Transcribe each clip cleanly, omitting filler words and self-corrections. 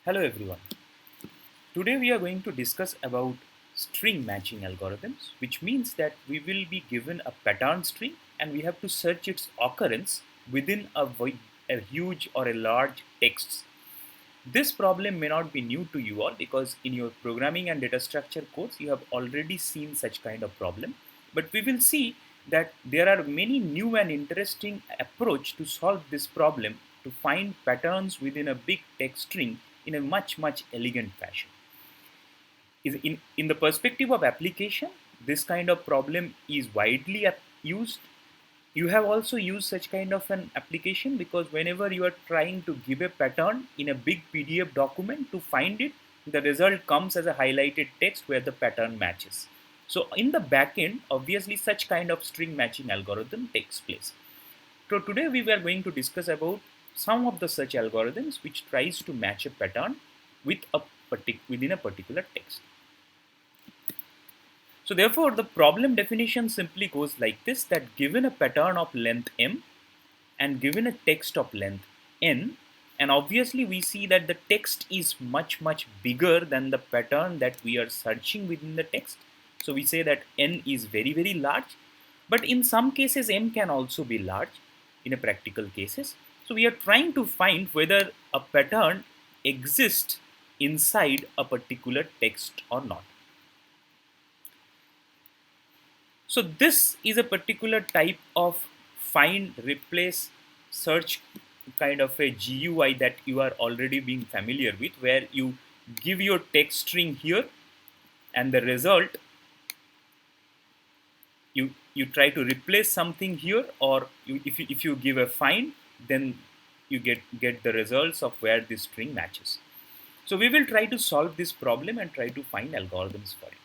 Hello everyone. Today we are going to discuss about string matching algorithms, which means that we will be given a pattern string and we have to search its occurrence within a huge or a large text. This problem may not be new to you all because in your programming and data structure course you have already seen such kind of problem. But we will see that there are many new and interesting approach to solve this problem to find patterns within a big text string in a much elegant fashion. In the perspective of application, this kind of problem is widely used. You have also used such kind of an application because whenever you are trying to give a pattern in a big PDF document to find it, the result comes as a highlighted text where the pattern matches. So in the backend, obviously such kind of string matching algorithm takes place. So today we were going to discuss about some of the such algorithms which tries to match a pattern with within a particular text. So therefore, the problem definition simply goes like this, that given a pattern of length m and given a text of length n, and obviously we see that the text is much bigger than the pattern that we are searching within the text. So we say that n is very large, but in some cases m can also be large in a practical cases. So we are trying to find whether a pattern exists inside a particular text or not. So this is a particular type of find, replace, search kind of a GUI that you are already being familiar with, where you give your text string here and the result you try to replace something here, or if you give a find, then you get the results of where this string matches. So we will try to solve this problem and try to find algorithms for it.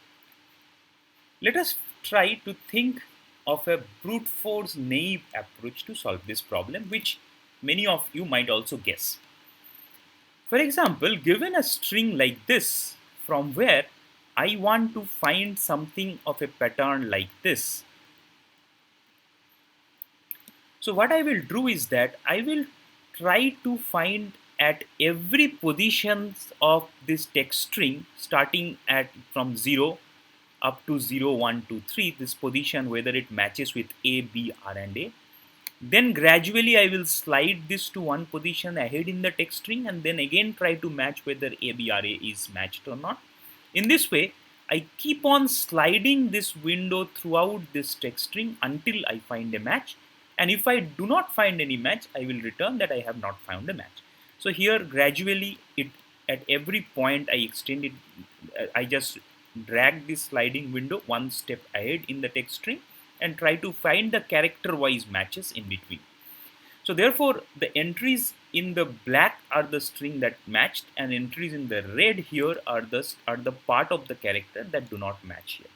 Let us try to think of a brute force naive approach to solve this problem, which many of you might also guess. For example, given a string like this from where I want to find something of a pattern like this. So what I will do is that I will try to find at every positions of this text string starting at from 0 up to 0, 1, 2, 3, this position whether it matches with A, B, R and A. Then gradually I will slide this to one position ahead in the text string and then again try to match whether A, B, R, A is matched or not. In this way, I keep on sliding this window throughout this text string until I find a match. And if I do not find any match, I will return that I have not found a match. So here gradually at every point I extend it, I just drag this sliding window one step ahead in the text string and try to find the character wise matches in between. So therefore the entries in the black are the string that matched, and entries in the red here are the part of the character that do not match here.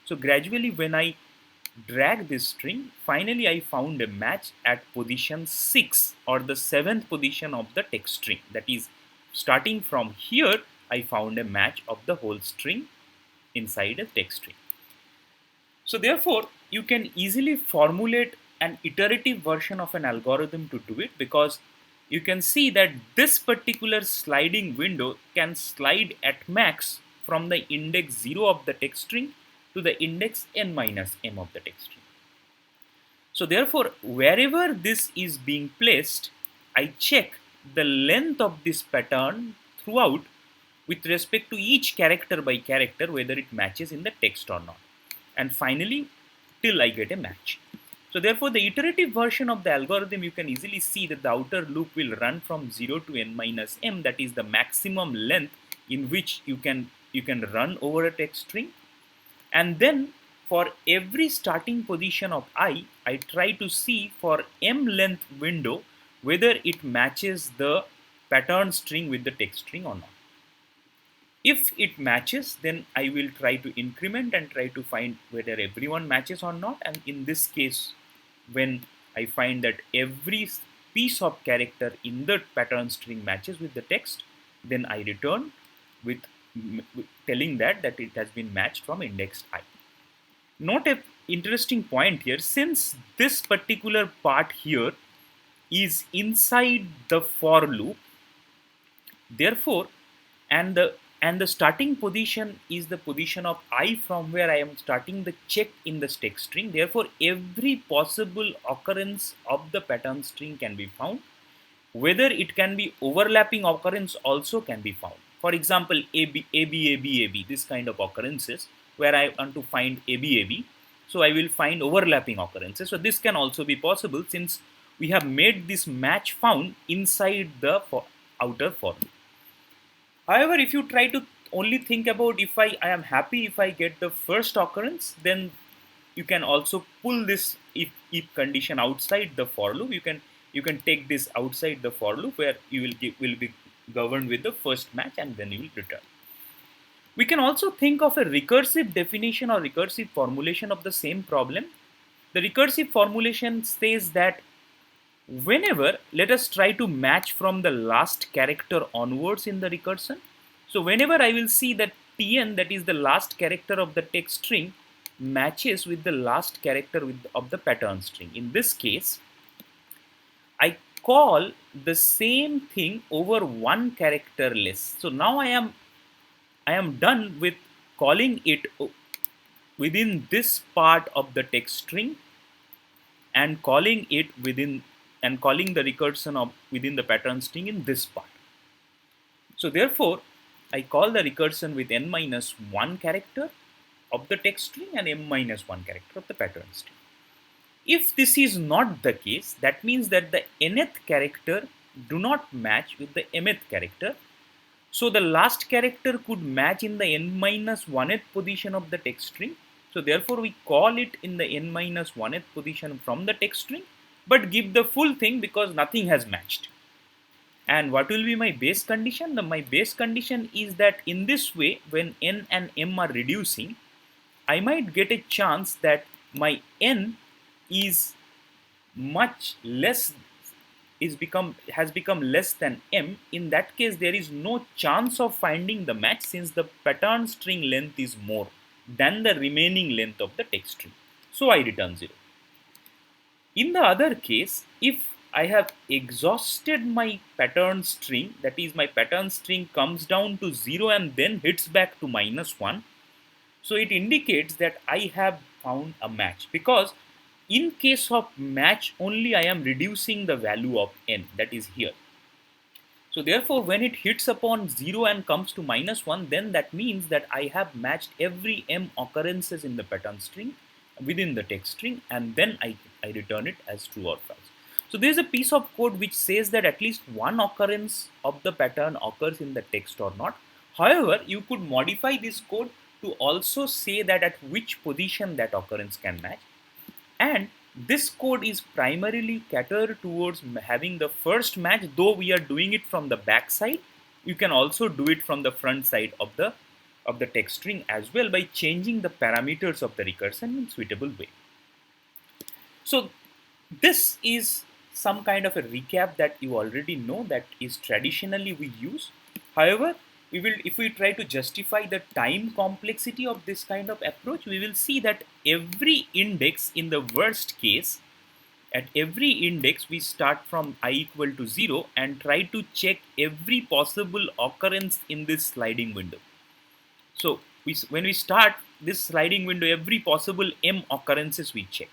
So gradually when I drag this string, finally I found a match at position 6 or the 7th position of the text string. That is, starting from here I found a match of the whole string inside a text string. So therefore you can easily formulate an iterative version of an algorithm to do it, because you can see that this particular sliding window can slide at max from the index 0 of the text string to the index n minus m of the text string. So therefore wherever this is being placed, I check the length of this pattern throughout with respect to each character by character whether it matches in the text or not, and finally till I get a match. So therefore the iterative version of the algorithm, you can easily see that the outer loop will run from 0 to n minus m, that is the maximum length in which you can run over a text string. And then for every starting position of I try to see for m length window whether it matches the pattern string with the text string or not. If it matches, then I will try to increment and try to find whether everyone matches or not. And in this case, when I find that every piece of character in the pattern string matches with the text, then I return with telling that it has been matched from index I. Note an interesting point here, since this particular part here is inside the for loop, Therefore, and the starting position is the position of I from where I am starting the check in the text string. Therefore, every possible occurrence of the pattern string can be found. Whether it can be overlapping occurrence also can be found. For example, AB, AB, AB, AB, this kind of occurrences where I want to find AB, AB. So I will find overlapping occurrences. So this can also be possible since we have made this match found inside the outer for loop. However, if you try to only think about if I am happy if I get the first occurrence, then you can also pull this if condition outside the for loop. You can take this outside the for loop where you will be governed with the first match and then you will return. We can also think of a recursive definition or recursive formulation of the same problem. The recursive formulation says that whenever, let us try to match from the last character onwards in the recursion. So whenever I will see that tn, that is the last character of the text string, matches with the last character of the pattern string. In this case, I call the same thing over one character less. So now I am done with calling it within this part of the text string and calling it within and calling the recursion of within the pattern string in this part. So therefore, I call the recursion with n minus 1 character of the text string and m minus 1 character of the pattern string. If this is not the case, that means that the nth character do not match with the mth character. So the last character could match in the n minus 1th position of the text string. So therefore we call it in the n minus 1th position from the text string, but give the full thing because nothing has matched. And what will be my base condition? My base condition is that in this way, when n and m are reducing, I might get a chance that my n is much less has become less than m. In that case, there is no chance of finding the match since the pattern string length is more than the remaining length of the text string. So I return 0. In the other case, if I have exhausted my pattern string, that is my pattern string comes down to 0 and then hits back to -1, so it indicates that I have found a match, because in case of match only I am reducing the value of n, that is here. So therefore, when it hits upon 0 and comes to -1, then that means that I have matched every m occurrences in the pattern string within the text string, and then I return it as true or false. So there is a piece of code which says that at least one occurrence of the pattern occurs in the text or not. However, you could modify this code to also say that at which position that occurrence can match. And this code is primarily catered towards having the first match, though we are doing it from the back side. You can also do it from the front side of the text string as well by changing the parameters of the recursion in suitable way. So this is some kind of a recap that you already know that is traditionally we use. However, if we try to justify the time complexity of this kind of approach, we will see that every index, in the worst case, at every index we start from I equal to 0 and try to check every possible occurrence in this sliding window. So when we start this sliding window, every possible m occurrences we check.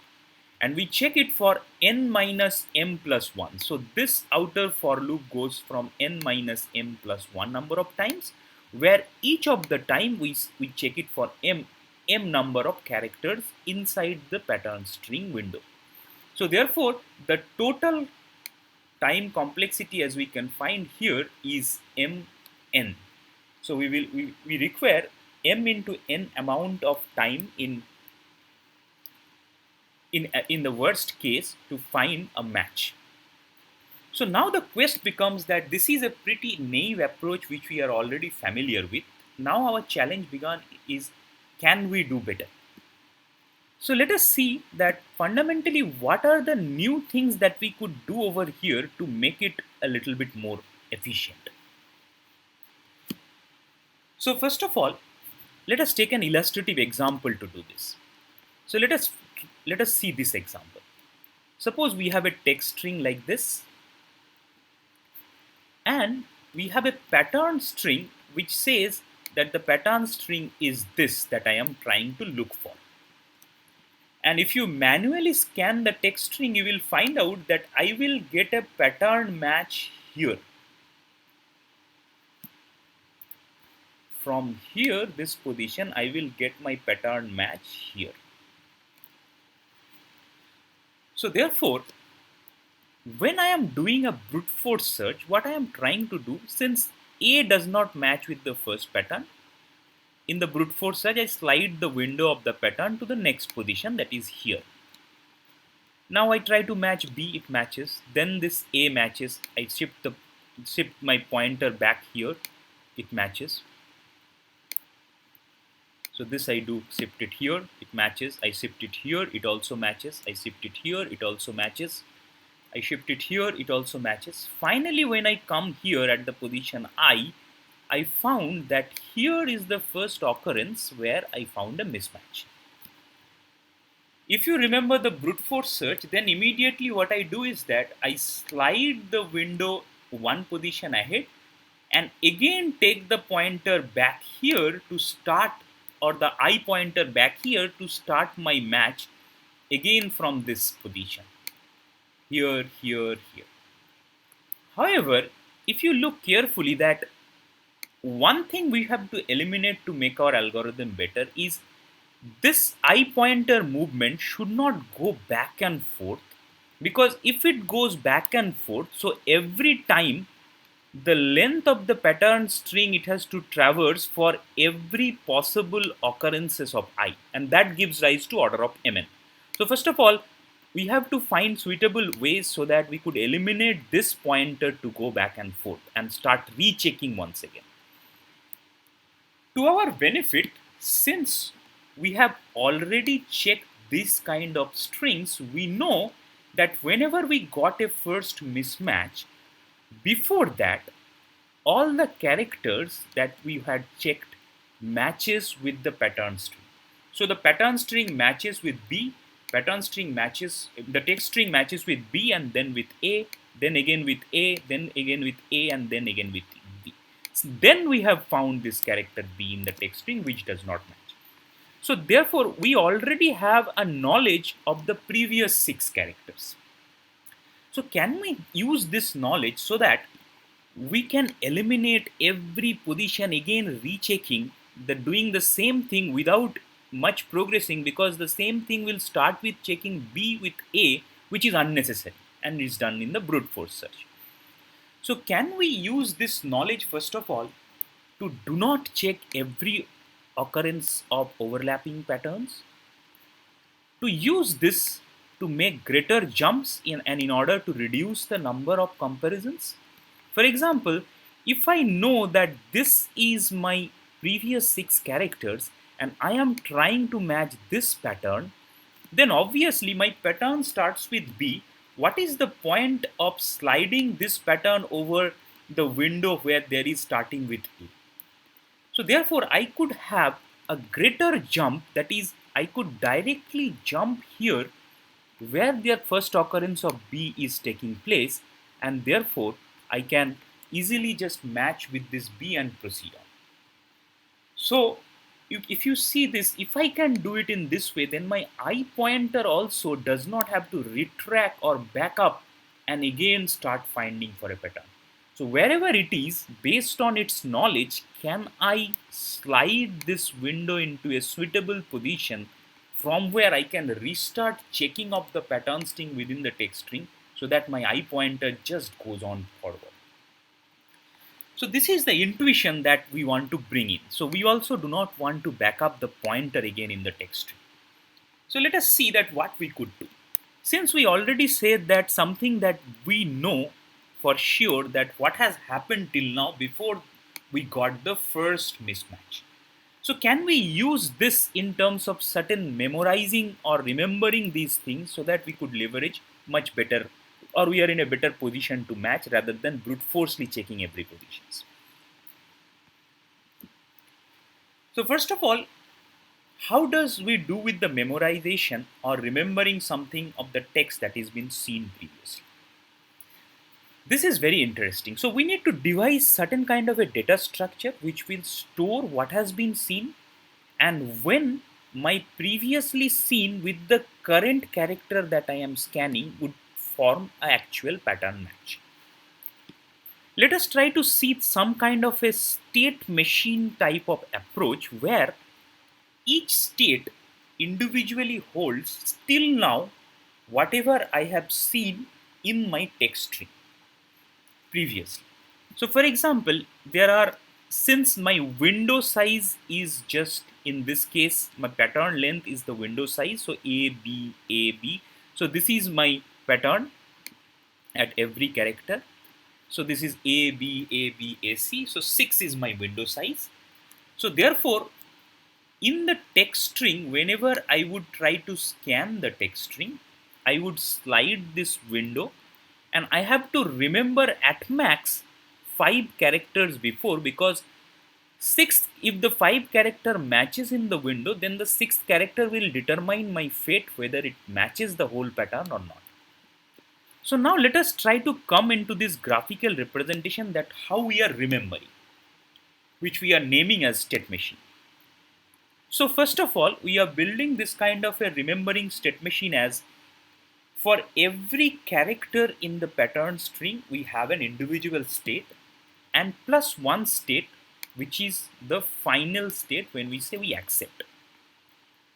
And we check it for n minus m plus 1. So this outer for loop goes from n minus m plus 1 number of times, where each of the time we check it for m number of characters inside the pattern string window. So therefore, the total time complexity, as we can find here, is mn. So we require m into n amount of time in the worst case to find a match. So now the quest becomes that this is a pretty naive approach which we are already familiar with. Now our challenge is, can we do better? So let us see that fundamentally what are the new things that we could do over here to make it a little bit more efficient. So first of all, let us take an illustrative example to do this. So let us see this example. Suppose we have a text string like this, and we have a pattern string which says that the pattern string is this that I am trying to look for. And if you manually scan the text string, you will find out that I will get a pattern match here. From here, this position, I will get my pattern match here. So therefore, when I am doing a brute force search, what I am trying to do, since A does not match with the first pattern, in the brute force search, I slide the window of the pattern to the next position, that is here. Now I try to match B, it matches. Then this A matches. I shift my pointer back here, it matches. So this I do, shift it here, it matches. I shift it here, it also matches. I shift it here, it also matches. I shift it here, it also matches. Finally, when I come here at the position I found that here is the first occurrence where I found a mismatch. If you remember the brute force search, then immediately what I do is that I slide the window one position ahead and again take the pointer back here to start, or the I pointer back here to start my match again from this position. Here, here, here. However, if you look carefully, that one thing we have to eliminate to make our algorithm better is this I pointer movement should not go back and forth, because if it goes back and forth, so every time the length of the pattern string it has to traverse for every possible occurrences of I, and that gives rise to order of mn. So first of all, we have to find suitable ways so that we could eliminate this pointer to go back and forth and start rechecking once again. To our benefit, since we have already checked this kind of strings, we know that whenever we got a first mismatch, before that, all the characters that we had checked matches with the pattern string. So the pattern string matches with B, pattern string matches, the text string matches with B and then with A, then again with A, then again with A, and then again with B. So then we have found this character B in the text string which does not match. So therefore, we already have a knowledge of the previous 6 characters. So can we use this knowledge so that we can eliminate every position, again rechecking, doing the same thing without much progressing, because the same thing will start with checking B with A, which is unnecessary and is done in the brute force search. So can we use this knowledge first of all to do not check every occurrence of overlapping patterns, to use this to make greater jumps and in order to reduce the number of comparisons? For example, if I know that this is my previous 6 characters and I am trying to match this pattern, then obviously my pattern starts with B. What is the point of sliding this pattern over the window where there is starting with A? So therefore, I could have a greater jump, that is, I could directly jump here where the first occurrence of B is taking place, and therefore I can easily just match with this B and proceed on. So if you see this, if I can do it in this way, then my I pointer also does not have to retract or back up and again start finding for a pattern. So wherever it is, based on its knowledge, can I slide this window into a suitable position from where I can restart checking of the pattern string within the text string so that my I pointer just goes on forward. So this is the intuition that we want to bring in. So we also do not want to back up the pointer again in the text string. So let us see that what we could do. Since we already said that something that we know for sure that what has happened till now before we got the first mismatch. So can we use this in terms of certain memorizing or remembering these things so that we could leverage much better, or we are in a better position to match rather than brute forcefully checking every positions. So first of all, how does we do with the memorization or remembering something of the text that has been seen previously? This is very interesting. So we need to devise certain kind of a data structure which will store what has been seen, and when my previously seen with the current character that I am scanning would form an actual pattern match. Let us try to see some kind of a state machine type of approach where each state individually holds still now whatever I have seen in my text string previously. So for example, since my window size is just, in this case, my pattern length is the window size, so A, B, A, B. So this is my pattern at every character. So this is A, B, A, B, A, C. So 6 is my window size. So therefore, in the text string, whenever I would try to scan the text string, I would slide this window, and I have to remember at max 5 characters before, because if the 5 character matches in the window, then the 6th character will determine my fate whether it matches the whole pattern or not. So now let us try to come into this graphical representation that how we are remembering, which we are naming as state machine. So first of all, we are building this kind of a remembering state machine as, for every character in the pattern string, we have an individual state and plus one state, which is the final state when we say we accept.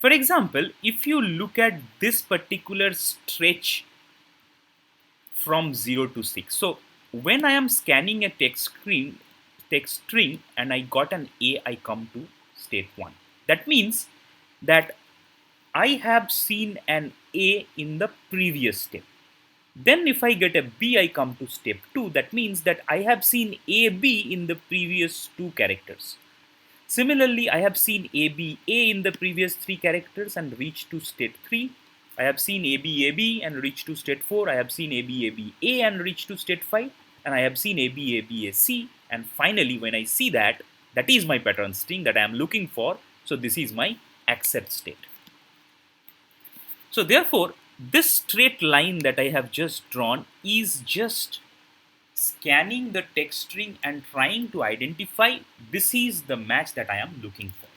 For example, if you look at this particular stretch from 0 to 6. So when I am scanning a text string and I got an A, I come to state 1. That means that I have seen an A in the previous step. Then if I get a B, I come to step 2. That means that I have seen AB in the previous 2 characters. Similarly, I have seen ABA in the previous 3 characters and reached to state 3. I have seen ABAB and reached to state 4. I have seen ABABA and reached to state 5. And I have seen ABABAC. And finally, when I see that, that is my pattern string that I am looking for. So this is my accept state. So therefore, this straight line that I have just drawn is just scanning the text string and trying to identify this is the match that I am looking for.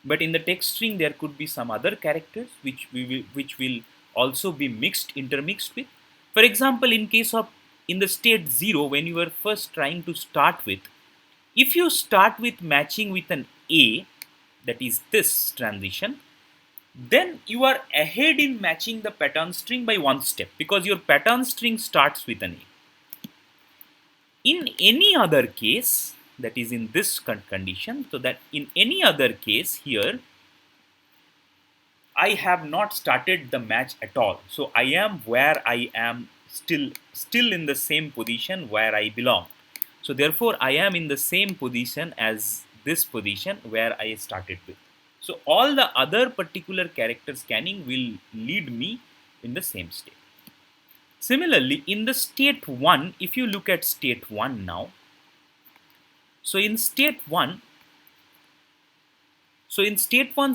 But in the text string, there could be some other characters which will also be intermixed with. For example, in the state 0, when you are first trying to start with, if you start with matching with an A, that is this transition, then you are ahead in matching the pattern string by one step, because your pattern string starts with an A. In any other case, that is in this condition, so that in any other case here, I have not started the match at all. So I am where I am still in the same position where I belong. So therefore, I am in the same position as this position where I started with. So all the other particular character scanning will lead me in the same state. Similarly, in the state 1, if you look at state 1 now, so in state 1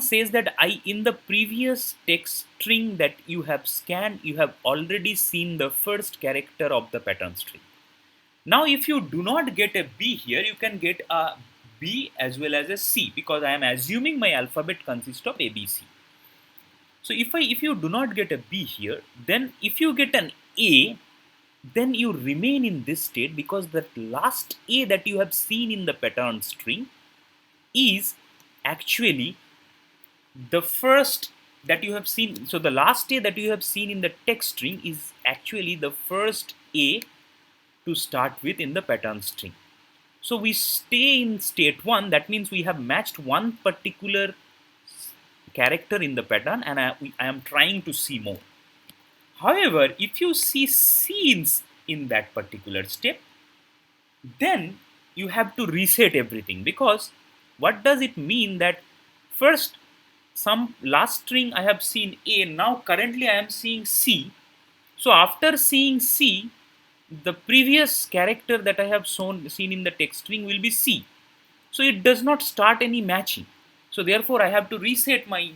says that in the previous text string that you have scanned, you have already seen the first character of the pattern string. Now, if you do not get a B here, you can get a B as well as a C, because I am assuming my alphabet consists of A, B, C. So if you do not get a B here, then if you get an A, then you remain in this state, because the last A that you have seen in the pattern string is actually the first that you have seen. So the last A that you have seen in the text string is actually the first A to start with in the pattern string. So we stay in state 1, that means we have matched one particular character in the pattern, and I am trying to see more. However, if you see scenes in that particular step, then you have to reset everything, because what does it mean that first some last string I have seen A, now currently I am seeing C. So after seeing C, the previous character that I have seen in the text string will be C. So it does not start any matching. So therefore I have to reset my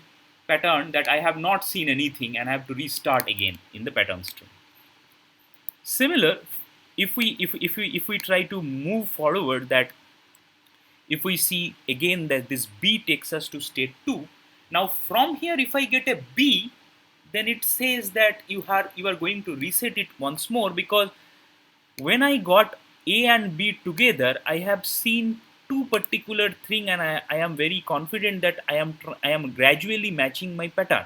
pattern that I have not seen anything, and I have to restart again in the pattern string. if we try to move forward, that if we see again that this B takes us to state 2. Now from here, if I get a B, then it says that you are going to reset it once more, because when I got A and B together, I have seen two particular thing, and I am very confident that I am gradually matching my pattern.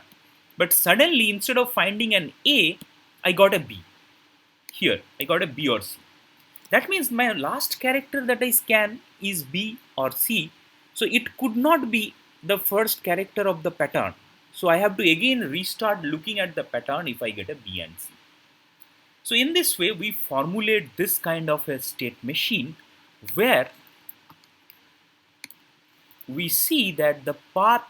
But suddenly, instead of finding an A, I got a B. Here, I got a B or C. That means my last character that I scan is B or C. So it could not be the first character of the pattern. So I have to again restart looking at the pattern if I get a B and C. So in this way, we formulate this kind of a state machine where we see that the path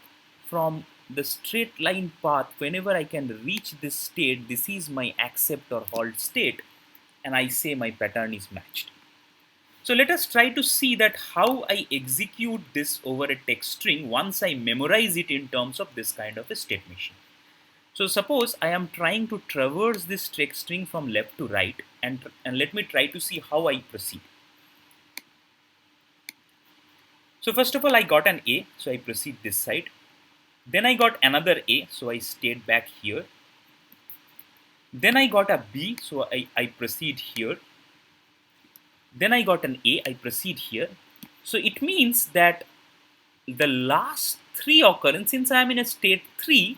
from the straight line path, whenever I can reach this state, this is my accept or halt state, and I say my pattern is matched. So let us try to see that how I execute this over a text string once I memorize it in terms of this kind of a state machine. So suppose I am trying to traverse this text string from left to right, and let me try to see how I proceed. So first of all, I got an A, so I proceed this side. Then I got another A, so I stayed back here. Then I got a B, so I proceed here. Then I got an A, I proceed here. So it means that the last three occurrences, since I am in a state 3,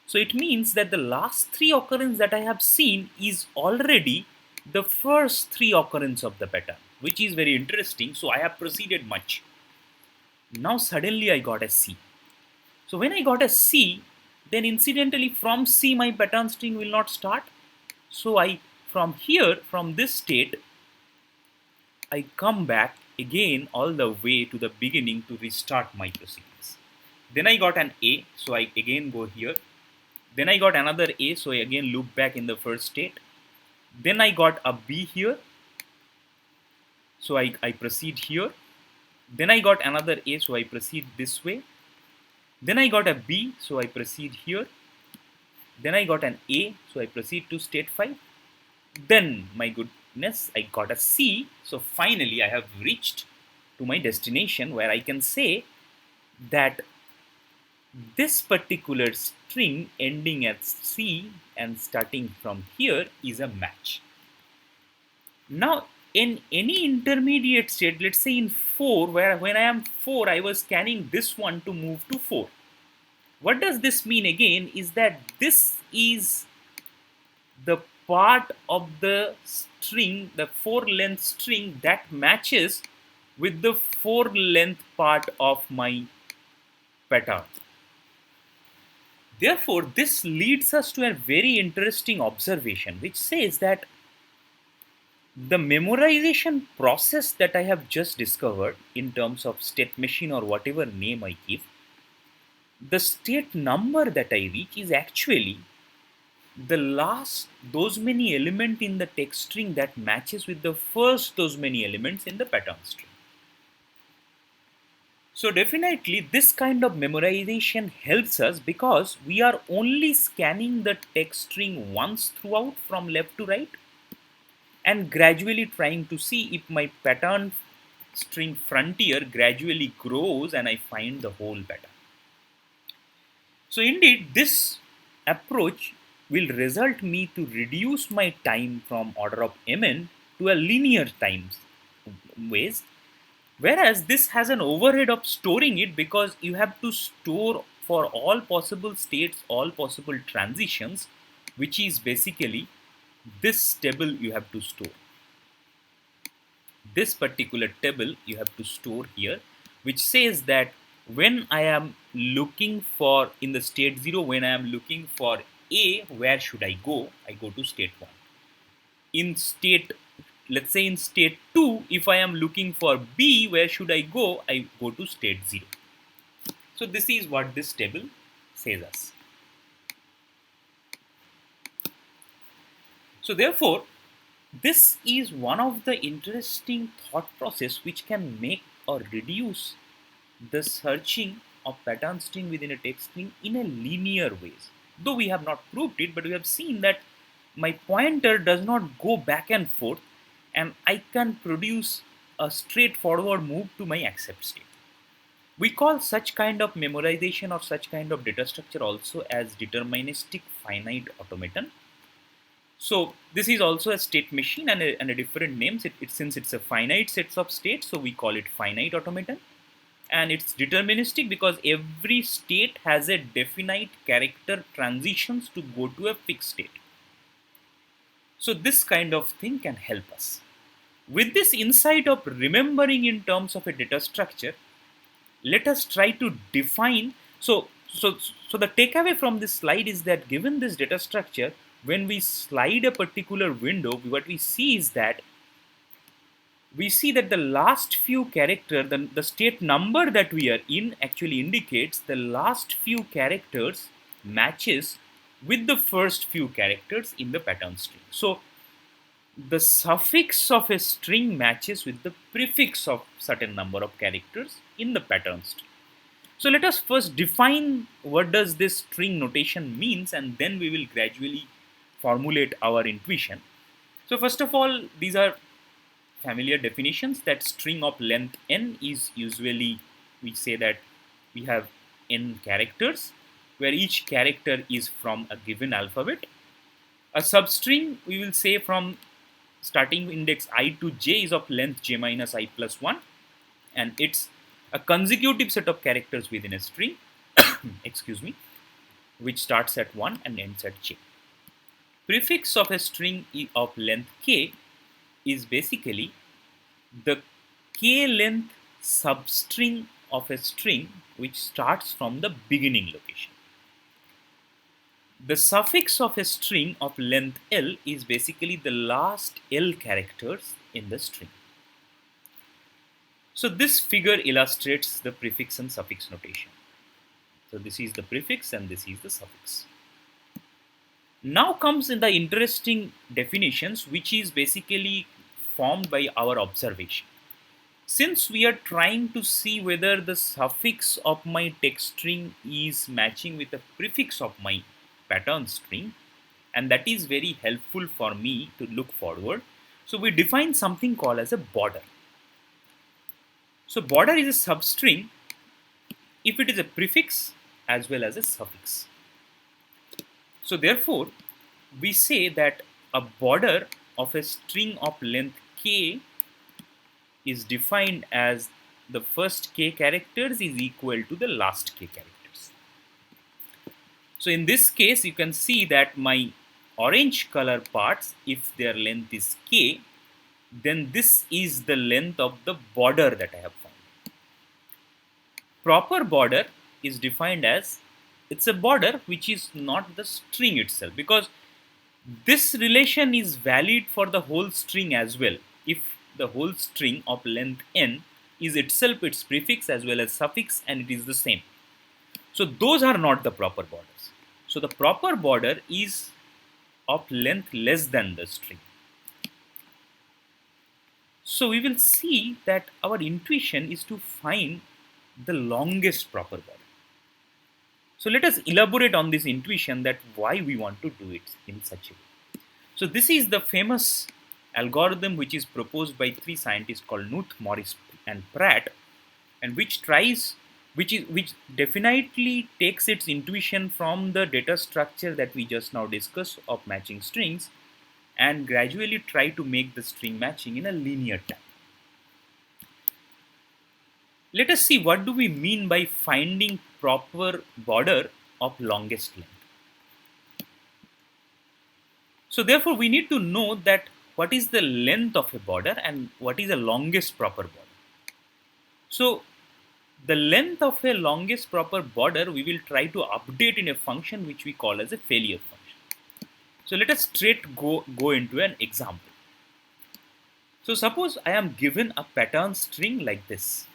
so it means that the last three occurrences that I have seen is already the first three occurrences of the pattern, which is very interesting. So I have proceeded much. Now suddenly I got a C. So when I got a C, then incidentally from C my pattern string will not start. So from here, from this state, I come back again all the way to the beginning to restart my proceedings. Then I got an A, so I again go here. Then I got another A, so I again loop back in the first state. Then I got a B here, so I proceed here. Then I got another A, so I proceed this way. Then I got a B, so I proceed here. Then I got an A, so I proceed to state 5. Then, my goodness, I got a C. So finally, I have reached to my destination where I can say that this particular string ending at C and starting from here is a match. Now, in any intermediate state, let's say in 4, where when I am 4, I was scanning this one to move to 4. What does this mean again is that this is the part of the string, the 4-length string that matches with the 4-length part of my pattern. Therefore, this leads us to a very interesting observation, which says that the memorization process that I have just discovered in terms of state machine or whatever name I give, the state number that I reach is actually the last those many element in the text string that matches with the first those many elements in the pattern string. So definitely this kind of memorization helps us because we are only scanning the text string once throughout from left to right and gradually trying to see if my pattern string frontier gradually grows and I find the whole pattern. So indeed this approach will result me to reduce my time from order of mn to a linear times ways, whereas this has an overhead of storing it because you have to store for all possible states, all possible transitions, which is basically this table you have to store. This particular table you have to store here, which says that when I am looking for in the state 0, when I am looking for A, where should I go? I go to state 1. In state, let's say in state 2, if I am looking for B, where should I go? I go to state 0. So this is what this table says us. So therefore, this is one of the interesting thought process which can make or reduce the searching of pattern string within a text string in a linear ways. Though we have not proved it, but we have seen that my pointer does not go back and forth. and I can produce a straightforward move to my accept state. We call such kind of memorization of such kind of data structure also as deterministic finite automaton. So this is also a state machine and a different names. Since it's a finite sets of states, so we call it finite automaton. And it's deterministic because every state has a definite character transitions to go to a fixed state. So this kind of thing can help us. With this insight of remembering in terms of a data structure, let us try to define. So the takeaway from this slide is that given this data structure, when we slide a particular window, what we see is that the last few character, the state number that we are in actually indicates the last few characters matches with the first few characters in the pattern string. So the suffix of a string matches with the prefix of certain number of characters in the pattern string. So let us first define what does this string notation means, and then we will gradually formulate our intuition. So first of all, these are familiar definitions that string of length n is usually, we say that we have n characters where each character is from a given alphabet. A substring, we will say, from starting index I to j is of length j minus I plus 1, and it's a consecutive set of characters within a string excuse me, which starts at 1 and ends at j. Prefix of a string of length k is basically the k length substring of a string which starts from the beginning location. The suffix of a string of length L is basically the last L characters in the string. So this figure illustrates the prefix and suffix notation. So this is the prefix and this is the suffix. Now comes in the interesting definitions, which is basically formed by our observation. Since we are trying to see whether the suffix of my text string is matching with the prefix of my pattern string, and that is very helpful for me to look forward. So we define something called as a border. So border is a substring if it is a prefix as well as a suffix. So therefore, we say that a border of a string of length k is defined as the first k characters is equal to the last k characters. So in this case, you can see that my orange color parts, if their length is k, then this is the length of the border that I have found. Proper border is defined as, it's a border which is not the string itself, because this relation is valid for the whole string as well. If the whole string of length n is itself its prefix as well as suffix and it is the same. So those are not the proper borders. So the proper border is of length less than the string. So we will see that our intuition is to find the longest proper border. So let us elaborate on this intuition, that why we want to do it in such a way. So this is the famous algorithm which is proposed by three scientists called Knuth-Morris-Pratt, and which definitely takes its intuition from the data structure that we just now discussed of matching strings, and gradually try to make the string matching in a linear time. Let us see what do we mean by finding proper border of longest length. So therefore, we need to know that what is the length of a border and what is the longest proper border. So the length of a longest proper border we will try to update in a function which we call as a failure function. So let us straight go into an example. So suppose I am given a pattern string like this.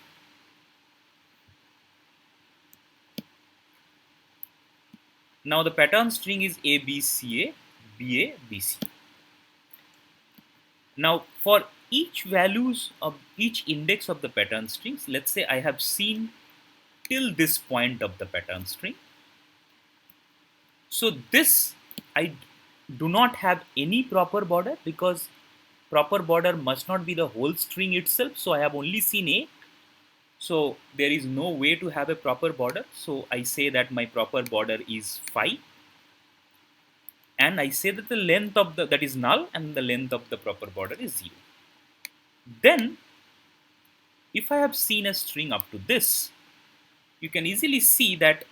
Now the pattern string is ABCA, BA, BC. Now for each values of each index of the pattern strings, let's say I have seen till this point of the pattern string. So this I do not have any proper border, because proper border must not be the whole string itself, so I have only seen A. So there is no way to have a proper border. So I say that my proper border is phi, and I say that the length of that is null, and the length of the proper border is 0. Then if I have seen a string up to this, you can easily see that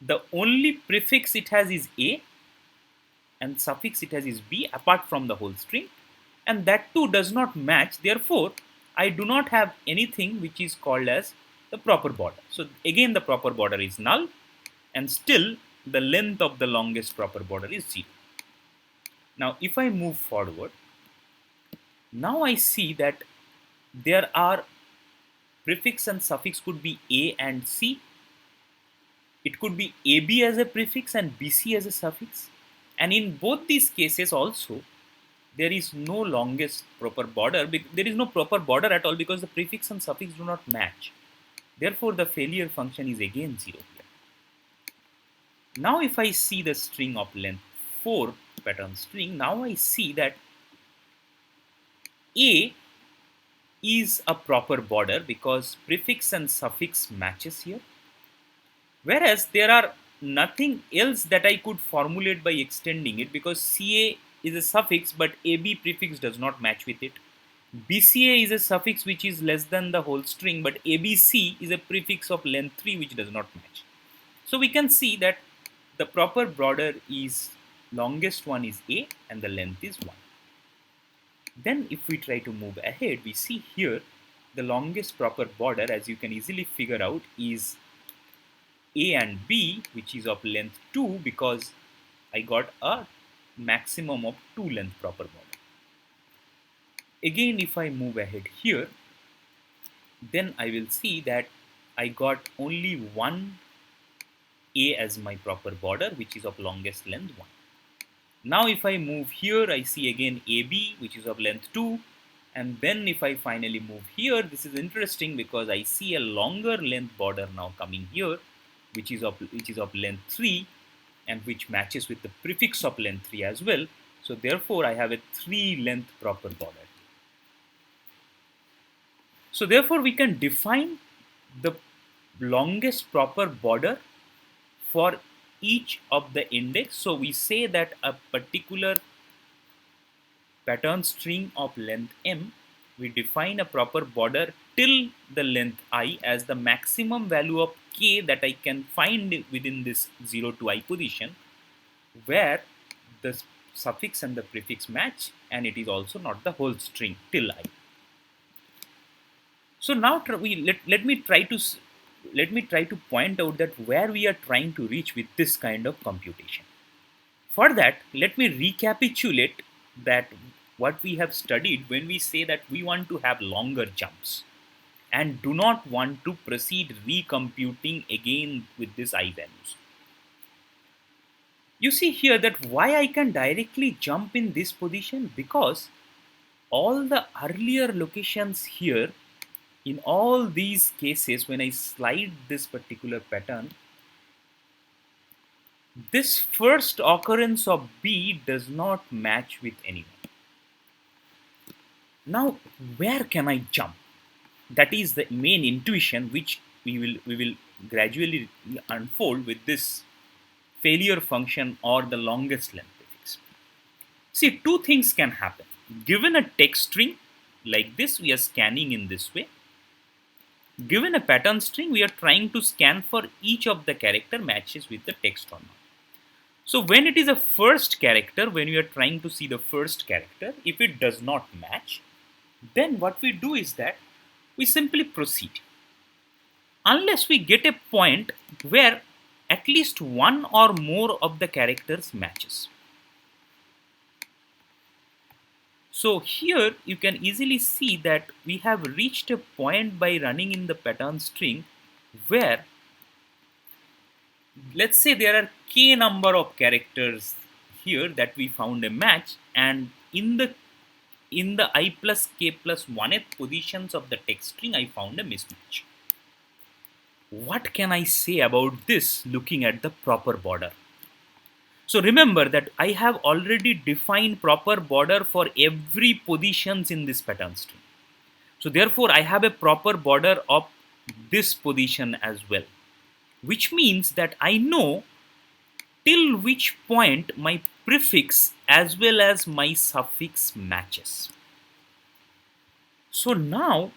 the only prefix it has is A and suffix it has is B apart from the whole string, and that too does not match. Therefore, I do not have anything which is called as the proper border. So again the proper border is null, and still the length of the longest proper border is 0. Now if I move forward, now I see that there are prefix and suffix could be A and C. It could be AB as a prefix and BC as a suffix. And in both these cases also, there is no longest proper border. There is no proper border at all because the prefix and suffix do not match. Therefore, the failure function is again 0 here. Now if I see the string of length 4 pattern string, now I see that A is a proper border because prefix and suffix matches here. Whereas there are nothing else that I could formulate by extending it because CA is a suffix but AB prefix does not match with it. BCA is a suffix which is less than the whole string, but ABC is a prefix of length 3 which does not match. So we can see that the proper border is longest one is A and the length is 1. Then if we try to move ahead, we see here the longest proper border, as you can easily figure out, is A and B, which is of length 2 because I got a maximum of 2 length proper border. Again, if I move ahead here, then I will see that I got only one A as my proper border, which is of longest length 1. Now if I move here, I see again AB, which is of length 2. And then if I finally move here, this is interesting because I see a longer length border now coming here, which is of length 3 and which matches with the prefix of length 3 as well. So therefore, I have a 3 length proper border. So therefore, we can define the longest proper border for each of the index. So we say that a particular pattern string of length m, we define a proper border till the length I as the maximum value of k that I can find within this 0 to I position, where the suffix and the prefix match, and it is also not the whole string till I. So now let me try to point out that where we are trying to reach with this kind of computation. For that, let me recapitulate that what we have studied when we say that we want to have longer jumps and do not want to proceed recomputing again with these I values. You see here that why I can directly jump in this position, because all the earlier locations here, in all these cases, when I slide this particular pattern, this first occurrence of B does not match with anyone. Now, where can I jump? That is the main intuition which we will gradually unfold with this failure function or the longest length prefix. See, two things can happen. Given a text string like this, we are scanning in this way. Given a pattern string, we are trying to scan for each of the character matches with the text or not. So when it is a first character, when we are trying to see the first character, if it does not match, then what we do is that we simply proceed. Unless we get a point where at least one or more of the characters matches. So here you can easily see that we have reached a point by running in the pattern string where, let's say there are k number of characters here that we found a match, and in the I plus k plus 1th positions of the text string I found a mismatch. What can I say about this looking at the proper border? So remember that I have already defined proper border for every positions in this pattern string. So therefore I have a proper border of this position as well, which means that I know till which point my prefix as well as my suffix matches. So now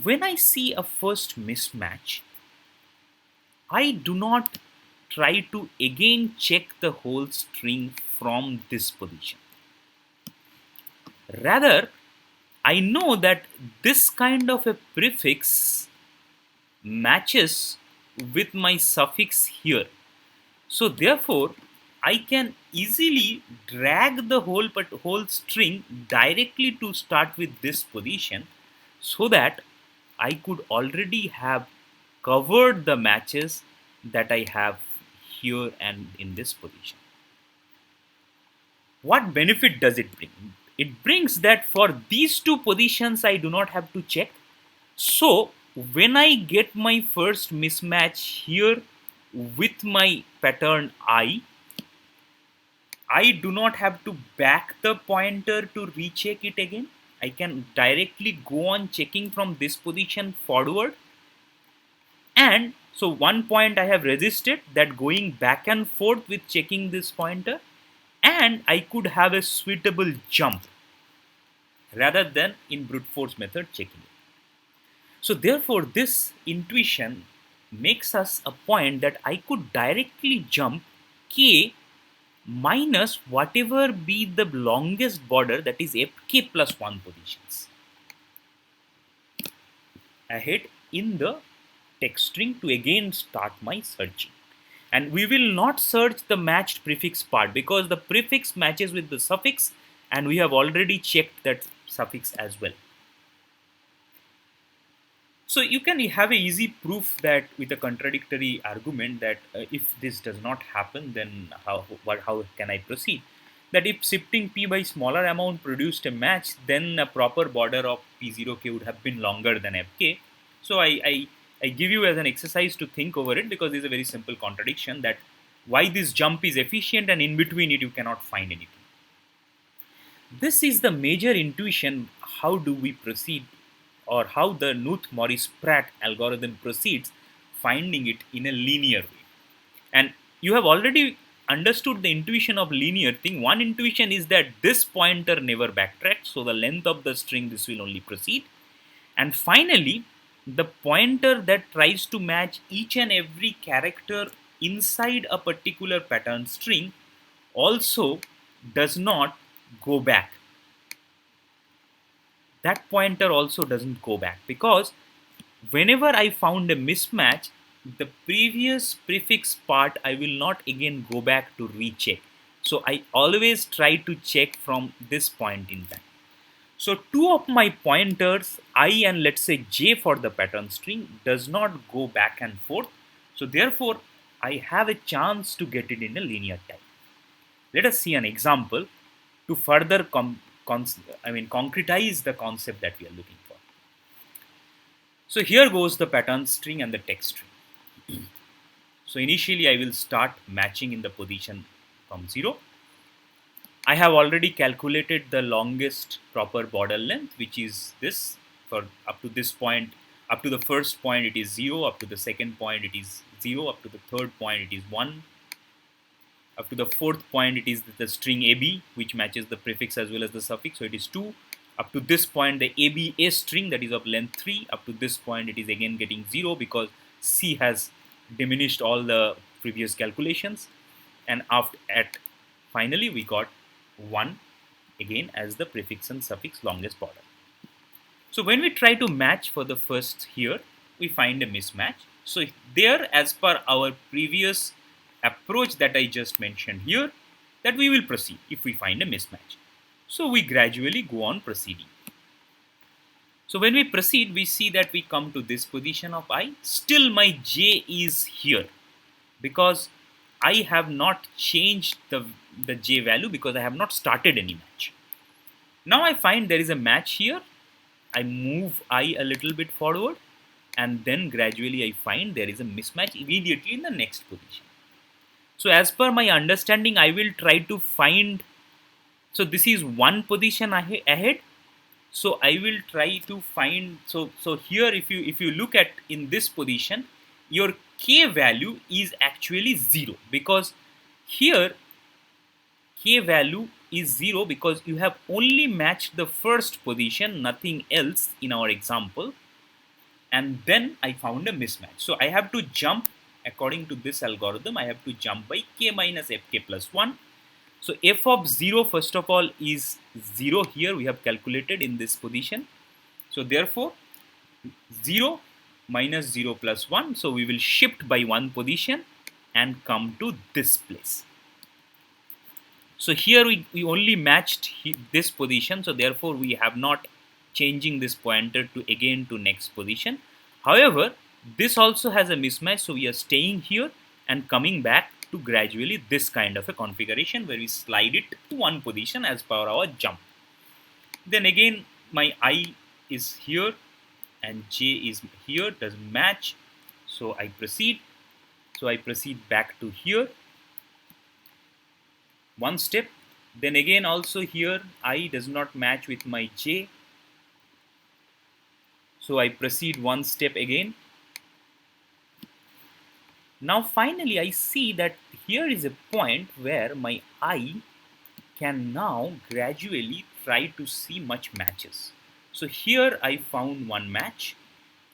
when I see a first mismatch, I do not try to again check the whole string from this position. Rather, I know that this kind of a prefix matches with my suffix here. So therefore, I can easily drag the whole string directly to start with this position, so that I could already have covered the matches that I have here and in this position. What benefit does it bring? It brings that for these two positions I do not have to check. So when I get my first mismatch here with my pattern I do not have to back the pointer to recheck it again. I can directly go on checking from this position forward. And so one point I have resisted that going back and forth with checking this pointer, and I could have a suitable jump rather than in brute force method checking it. So therefore this intuition makes us a point that I could directly jump k minus whatever be the longest border, that is fk plus 1 positions ahead in the text string to again start my searching. And we will not search the matched prefix part because the prefix matches with the suffix and we have already checked that suffix as well. So you can have a easy proof that with a contradictory argument that if this does not happen, then how can I proceed? That if shifting p by smaller amount produced a match, then a proper border of p0k would have been longer than fk. So I give you as an exercise to think over it, because it's a very simple contradiction that why this jump is efficient and in between it you cannot find anything. This is the major intuition. How do we proceed, or how the Knuth-Morris-Pratt algorithm proceeds, finding it in a linear way. And you have already understood the intuition of linear thing. One intuition is that this pointer never backtracks, so the length of the string this will only proceed. And finally, the pointer that tries to match each and every character inside a particular pattern string also does not go back. That pointer also doesn't go back, because whenever I found a mismatch, the previous prefix part I will not again go back to recheck. So I always try to check from this point in time. So two of my pointers, I and let's say j for the pattern string, does not go back and forth. So therefore I have a chance to get it in a linear time. Let us see an example to further concretize the concept that we are looking for. So here goes the pattern string and the text string. So initially I will start matching in the position from 0. I have already calculated the longest proper border length, which is this. For up to this point, up to the first point it is 0, up to the second point it is 0, up to the third point it is 1, up to the fourth point it is the string AB, which matches the prefix as well as the suffix, so it is 2. Up to this point the ABA string, that is of length 3. Up to this point it is again getting 0 because C has diminished all the previous calculations, and finally we got 1 again as the prefix and suffix longest border. So when we try to match for the first here, we find a mismatch. So there, as per our previous approach that I just mentioned here, that we will proceed if we find a mismatch. So we gradually go on proceeding. So when we proceed, we see that we come to this position of I. Still my j is here because I have not changed the j value, because I have not started any match. Now I find there is a match here. I move I a little bit forward, and then gradually I find there is a mismatch immediately in the next position. So as per my understanding, I will try to find, so this is one position ahead. So I will try to find, so here if you look at in this position, your k value is actually 0, because here k value is 0 because you have only matched the first position, nothing else in our example, and then I found a mismatch. So I have to jump, according to this algorithm, I have to jump by k minus fk plus 1. So f of 0 first of all is 0 here, we have calculated in this position. So therefore 0 minus 0 plus 1, so we will shift by one position and come to this place. So here we only matched this position, so therefore we have not changing this pointer to again to next position. However, this also has a mismatch, so we are staying here and coming back to gradually this kind of a configuration where we slide it to one position as per our jump. Then again my I is here and j is here, doesn't match, so I proceed. So I proceed back to here one step, then again also here I does not match with my j, so I proceed one step again. Now finally I see that here is a point where my I can now gradually try to see much matches. So here I found one match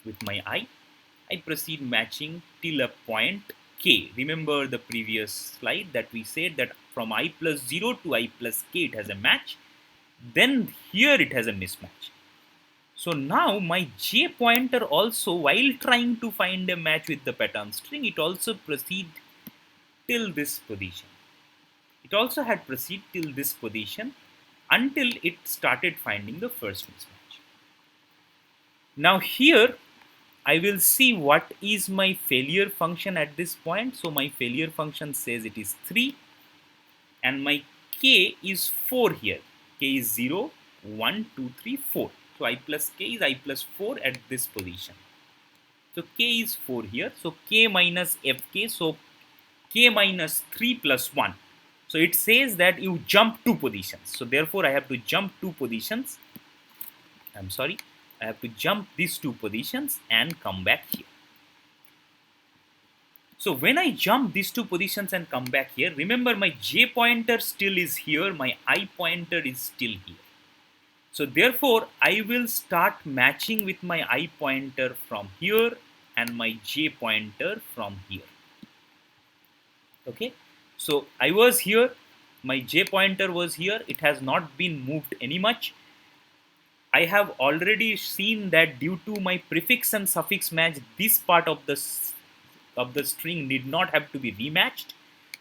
with my I proceed matching till a point k. Remember the previous slide that we said that from I plus 0 to I plus k it has a match, then here it has a mismatch. So now my j pointer also, while trying to find a match with the pattern string, it also proceed till this position. It also had proceed till this position until it started finding the first mismatch. Now here I will see what is my failure function at this point. So my failure function says it is 3 and my k is 4 here. K is 0, 1, 2, 3, 4. So I plus k is I plus 4 at this position. So k is 4 here. So k minus fk, so k minus 3 plus 1. So it says that you jump 2 positions. So therefore I have to jump 2 positions. I'm sorry, I have to jump these 2 positions and come back here. So when I jump these 2 positions and come back here, remember my j pointer still is here, my I pointer is still here. So therefore I will start matching with my I pointer from here and my j pointer from here. Okay, so I was here, my j pointer was here, it has not been moved any much. I have already seen that due to my prefix and suffix match, this part of the string need not have to be rematched.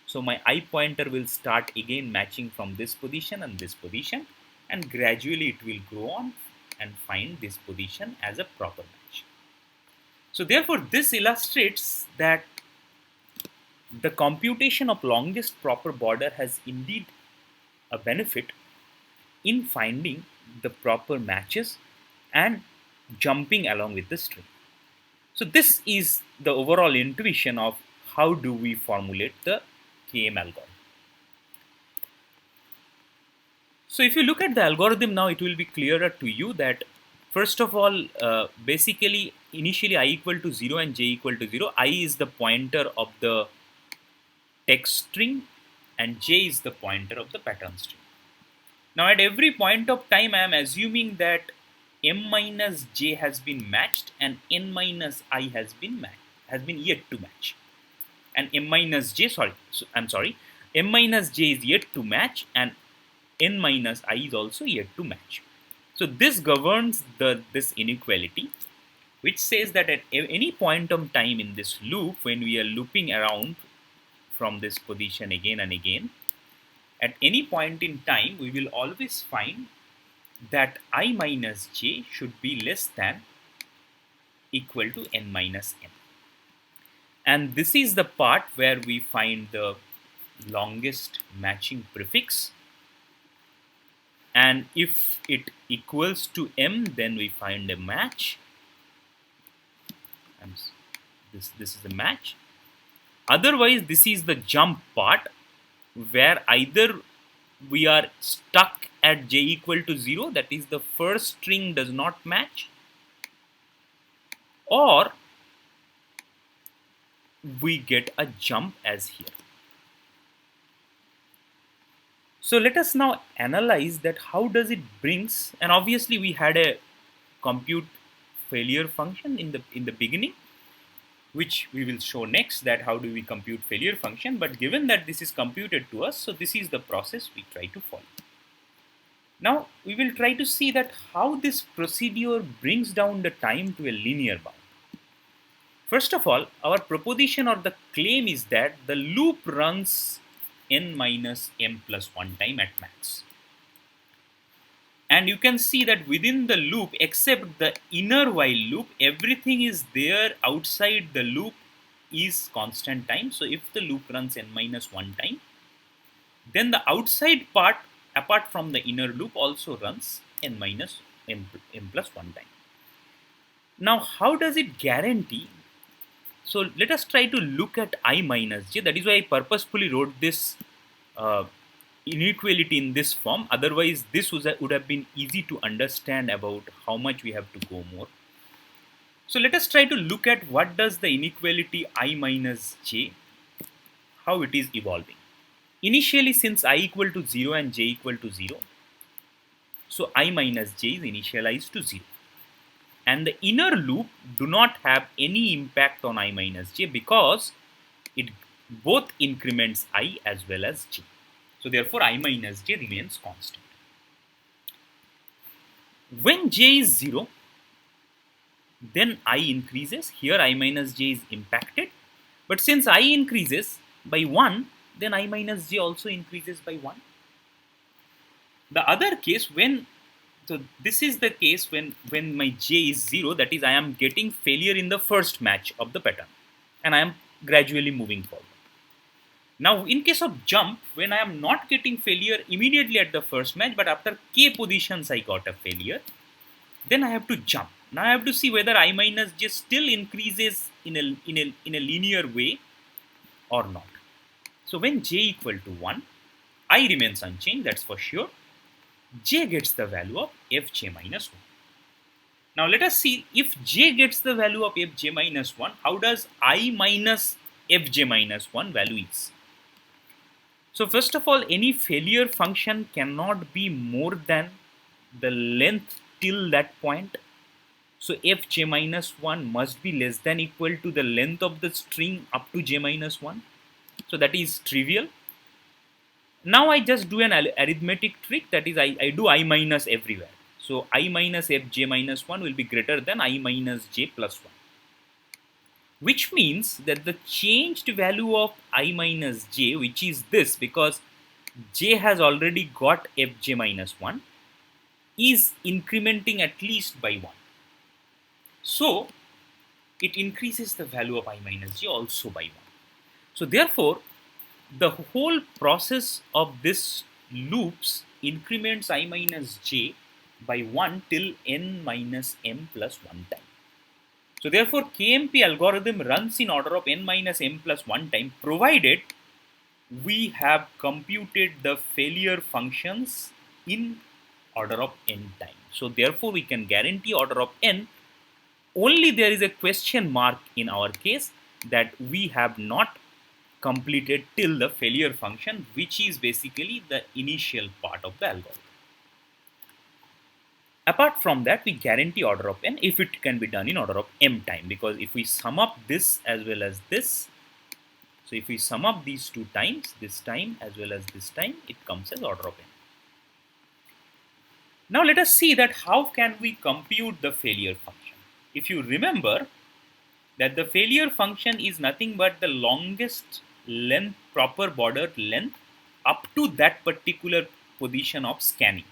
So my I pointer will start again matching from this position and this position, and gradually it will go on and find this position as a proper match. So therefore this illustrates that the computation of longest proper border has indeed a benefit in finding the proper matches and jumping along with the string. So this is the overall intuition of how do we formulate the KM algorithm. So if you look at the algorithm now, it will be clearer to you that first of all, basically initially I equal to 0 and j equal to 0. I is the pointer of the text string and j is the pointer of the pattern string. Now at every point of time I am assuming that m minus j has been matched and n minus I has been yet to match, and m minus j m minus j is yet to match and n minus I is also yet to match. So this governs this inequality, which says that at any point of time in this loop, when we are looping around from this position again and again, at any point in time we will always find that I minus j should be less than equal to n minus n. And this is the part where we find the longest matching prefix, and if it equals to m, then we find a match, and this is a match. Otherwise, this is the jump part where either we are stuck at j equal to 0, that is the first string does not match, or we get a jump as here. So let us now analyze that how does it brings, and obviously we had a compute failure function in the beginning, which we will show next, that how do we compute failure function. But given that this is computed to us, so this is the process we try to follow. Now we will try to see that how this procedure brings down the time to a linear bound. First of all, our proposition or the claim is that the loop runs n minus m plus 1 time at max. And you can see that within the loop, except the inner while loop, everything is there outside the loop is constant time. So if the loop runs n minus 1 time, then the outside part, apart from the inner loop, also runs n minus m plus 1 time. Now, how does it guarantee? So let us try to look at I minus j. That is why I purposefully wrote this inequality in this form. Otherwise, this would have been easy to understand about how much we have to go more. So let us try to look at what does the inequality I minus j, how it is evolving. Initially, since I equal to 0 and j equal to 0, so I minus j is initialized to 0. And the inner loop do not have any impact on I minus j because it both increments I as well as j. So therefore, I minus j remains constant. When j is 0, then I increases. Here I minus j is impacted. But since I increases by 1, then I minus j also increases by 1. The other case, so this is the case when my j is 0, that is I am getting failure in the first match of the pattern and I am gradually moving forward. Now in case of jump, when I am not getting failure immediately at the first match, but after k positions I got a failure, then I have to jump. Now I have to see whether I minus j still increases in a linear way or not. So when j equal to 1, I remains unchanged, that's for sure. J gets the value of fj minus 1. Now let us see, if j gets the value of fj minus 1, how does I minus fj minus 1 value is? So first of all, any failure function cannot be more than the length till that point. So fj minus 1 must be less than equal to the length of the string up to j minus 1. So that is trivial. Now I just do an arithmetic trick, that is I do I minus everywhere. So I minus fj minus 1 will be greater than I minus j plus 1. Which means that the changed value of I minus j, which is this, because j has already got fj minus 1, is incrementing at least by 1. So it increases the value of I minus j also by 1. So therefore, the whole process of this loops increments I minus j by 1 till n minus m plus 1 time. So therefore, KMP algorithm runs in order of n minus m plus 1 time, provided we have computed the failure functions in order of n time. So therefore, we can guarantee order of n. Only there is a question mark in our case that we have not completed till the failure function, which is basically the initial part of the algorithm. Apart from that, we guarantee order of n if it can be done in order of m time, because if we sum up this as well as this, so if we sum up these two times, this time as well as this time, it comes as order of n. Now let us see that how can we compute the failure function. If you remember that the failure function is nothing but the longest length, proper border length up to that particular position of scanning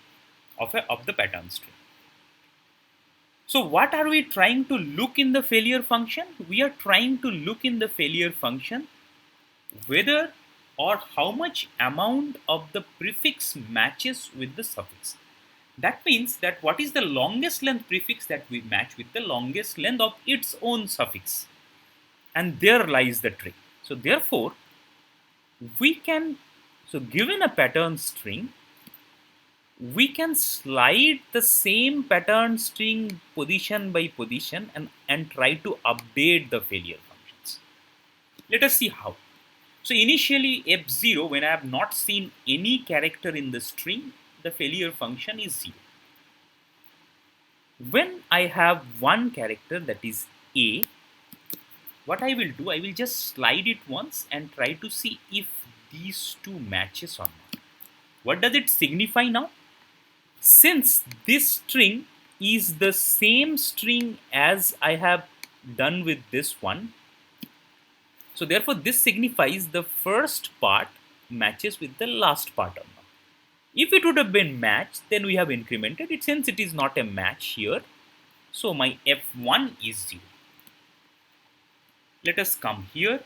of the pattern string. So what are we trying to look in the failure function? We are trying to look in the failure function whether or how much amount of the prefix matches with the suffix. That means that what is the longest length prefix that we match with the longest length of its own suffix. And there lies the trick. So therefore, we can, so given a pattern string, we can slide the same pattern string position by position and try to update the failure functions. Let us see how. So initially f0, when I have not seen any character in the string, the failure function is 0. When I have one character, that is a, what I will do, I will just slide it once and try to see if these two matches or not. What does it signify now? Since this string is the same string as I have done with this one, so therefore this signifies the first part matches with the last part or not. If it would have been matched, then we have incremented it. Since it is not a match here, so my f1 is 0. Let us come here.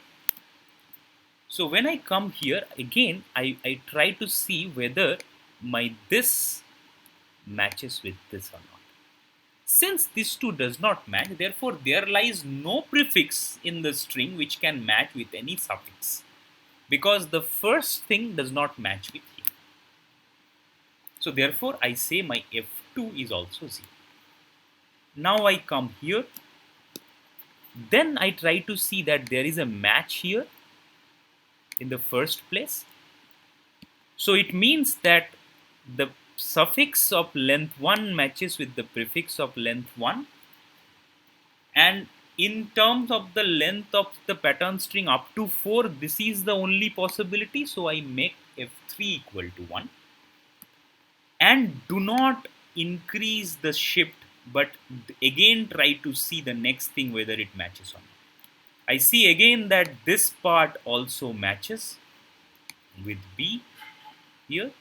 So when I come here, again, I try to see whether my this matches with this or not. Since this two does not match, therefore there lies no prefix in the string which can match with any suffix, because the first thing does not match with here. So therefore I say my f2 is also 0. Now I come here, then I try to see that there is a match here in the first place. So it means that the suffix of length 1 matches with the prefix of length 1, and in terms of the length of the pattern string up to 4, this is the only possibility. So I make f3 equal to 1 and do not increase the shift, but again try to see the next thing whether it matches or not. I see again that this part also matches with B here.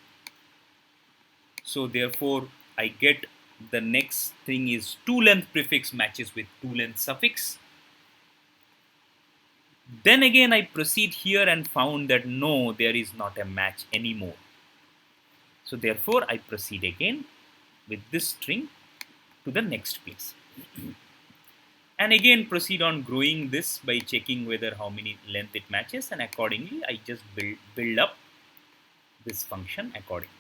So therefore I get the next thing is 2 length prefix matches with 2 length suffix. Then again I proceed here and found that no, there is not a match anymore. So therefore I proceed again with this string to the next place. And again proceed on growing this by checking whether how many length it matches, and accordingly I just build up this function accordingly.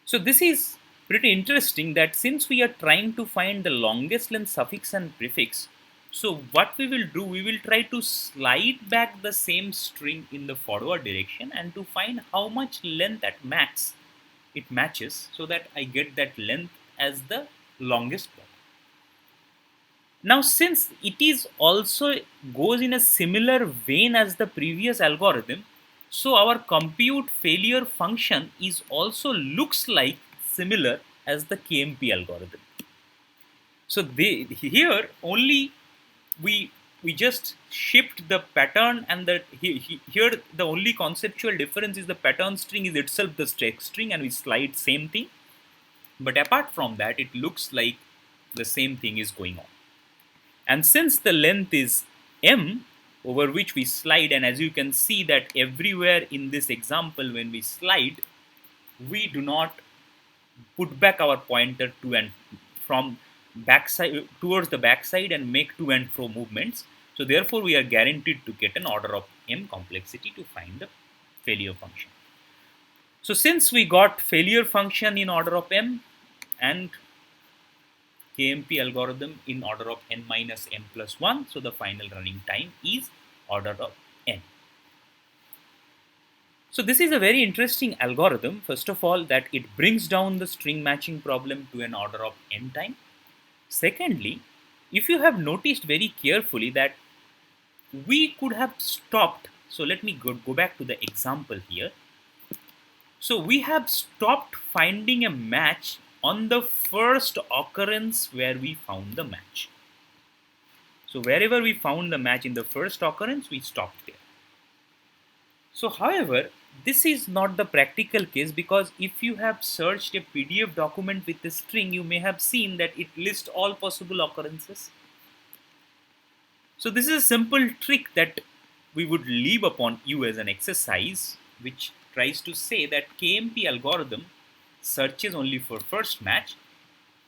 So this is pretty interesting, that since we are trying to find the longest length suffix and prefix, so what we will do, we will try to slide back the same string in the forward direction and to find how much length at max it matches, so that I get that length as the longest one. Now since it is also goes in a similar vein as the previous algorithm, so our compute failure function is also looks like similar as the KMP algorithm. So here only we just shift the pattern, and that here the only conceptual difference is the pattern string is itself the text string and we slide same thing. But apart from that, it looks like the same thing is going on. And since the length is m over which we slide, and as you can see that everywhere in this example when we slide, we do not put back our pointer to and from backside towards the backside and make to and fro movements. So therefore we are guaranteed to get an order of m complexity to find the failure function. So since we got failure function in order of m and KMP algorithm in order of n minus m plus 1, so the final running time is order of n. So this is a very interesting algorithm. First of all, that it brings down the string matching problem to an order of n time. Secondly, if you have noticed very carefully that we could have stopped. So let me go back to the example here. So we have stopped finding a match on the first occurrence where we found the match. So wherever we found the match in the first occurrence, we stopped there. So however, this is not the practical case, because if you have searched a PDF document with a string, you may have seen that it lists all possible occurrences. So this is a simple trick that we would leave upon you as an exercise, which tries to say that KMP algorithm searches only for first match,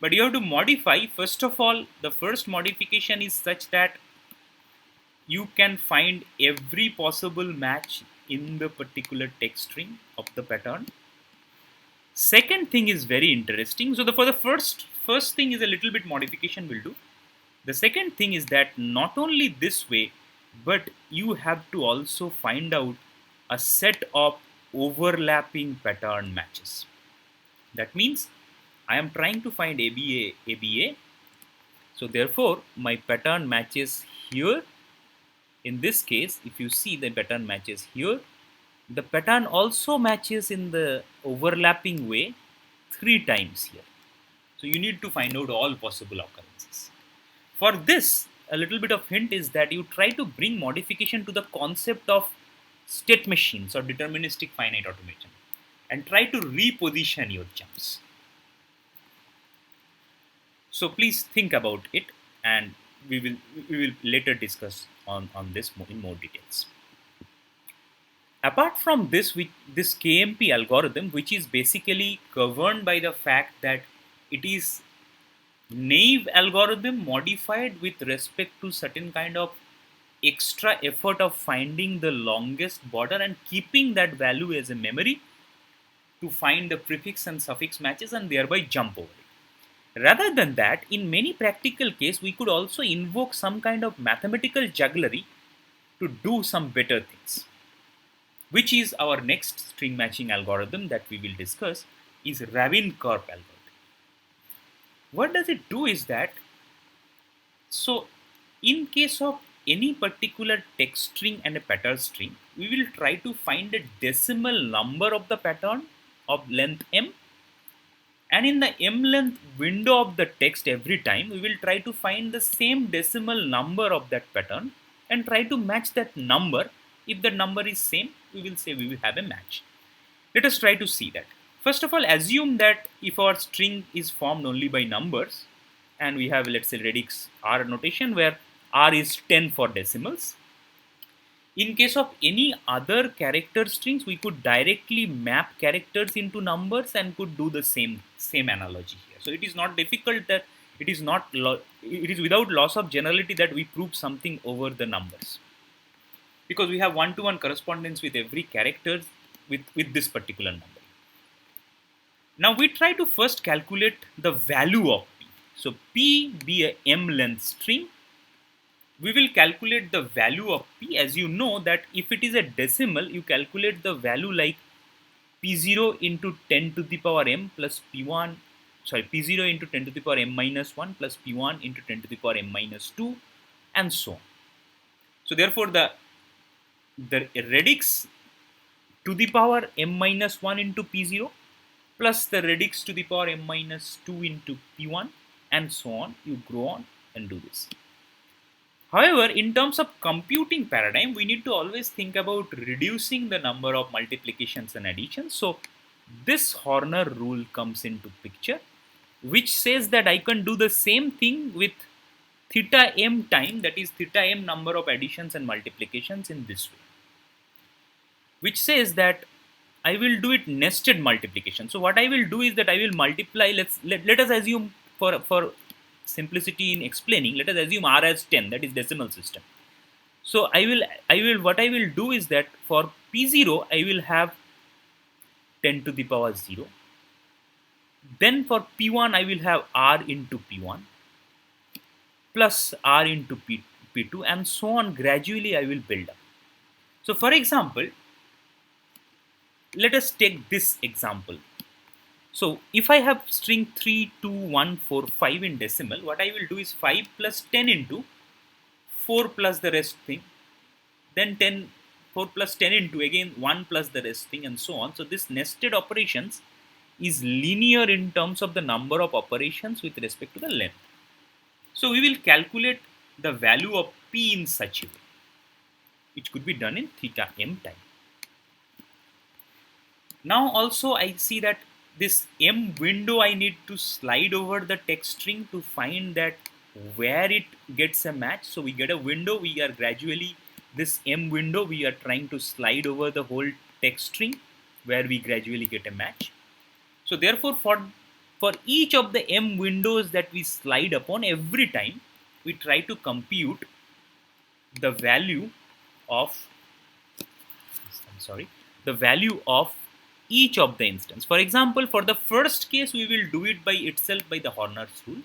but you have to modify. First of all, the first modification is such that you can find every possible match in the particular text string of the pattern. Second thing is very interesting. So for the first thing is a little bit modification we'll do. The second thing is that not only this way, but you have to also find out a set of overlapping pattern matches. That means I am trying to find ABA, ABA. So therefore, my pattern matches here. In this case, if you see the pattern matches here, the pattern also matches in the overlapping way 3 times here. So you need to find out all possible occurrences. For this, a little bit of hint is that you try to bring modification to the concept of state machines or deterministic finite automation and try to reposition your jumps. So please think about it, and we will later discuss on this in more details. Apart from this, this KMP algorithm, which is basically governed by the fact that it is Knave algorithm modified with respect to certain kind of extra effort of finding the longest border and keeping that value as a memory to find the prefix and suffix matches and thereby jump over it. Rather than that, in many practical cases, we could also invoke some kind of mathematical jugglery to do some better things, which is our next string matching algorithm that we will discuss is Rabin-Karp algorithm. What does it do is that, so in case of any particular text string and a pattern string, we will try to find a decimal number of the pattern of length m, and in the m length window of the text every time we will try to find the same decimal number of that pattern and try to match that number. If the number is same, we will say we will have a match. Let us try to see that. First of all, assume that if our string is formed only by numbers, and we have, let's say, radix R notation where R is 10 for decimals. In case of any other character strings, we could directly map characters into numbers and could do the same analogy here. So it is not difficult that it is without loss of generality that we prove something over the numbers, because we have one-to-one correspondence with every character with this particular number. Now we try to first calculate the value of P. So P be a m length string. We will calculate the value of P. As you know that if it is a decimal, you calculate the value like P0 into 10 to the power m plus P1, P0 into 10 to the power m minus 1 plus P1 into 10 to the power m minus 2 and so on. So therefore the radix to the power m minus 1 into P0 plus the radix to the power m minus 2 into P1 and so on. You go on and do this. However, in terms of computing paradigm, we need to always think about reducing the number of multiplications and additions. So this Horner rule comes into picture, which says that I can do the same thing with theta m time, that is theta m number of additions and multiplications in this way, which says that I will do it nested multiplication. So what I will do is that I will multiply, let us assume for simplicity in explaining, let us assume R as 10, that is decimal system. So what I will do is that for P0 I will have 10 to the power 0. Then for P1 I will have R into P1 plus R into P2 and so on. Gradually I will build up. So for example, let us take this example. So if I have string 3, 2, 1, 4, 5 in decimal, what I will do is 5 plus 10 into 4 plus the rest thing, then 4 plus 10 into again 1 plus the rest thing and so on. So this nested operations is linear in terms of the number of operations with respect to the length. So we will calculate the value of P in such a way. It could be done in theta m time. Now also I see that this m window I need to slide over the text string to find that where it gets a match. So we get a window, we are gradually, this m window we are trying to slide over the whole text string where we gradually get a match. So therefore for each of the m windows that we slide upon, every time we try to compute the value of the value of each of the instance. For example, for the first case, we will do it by itself by the Horner's rule.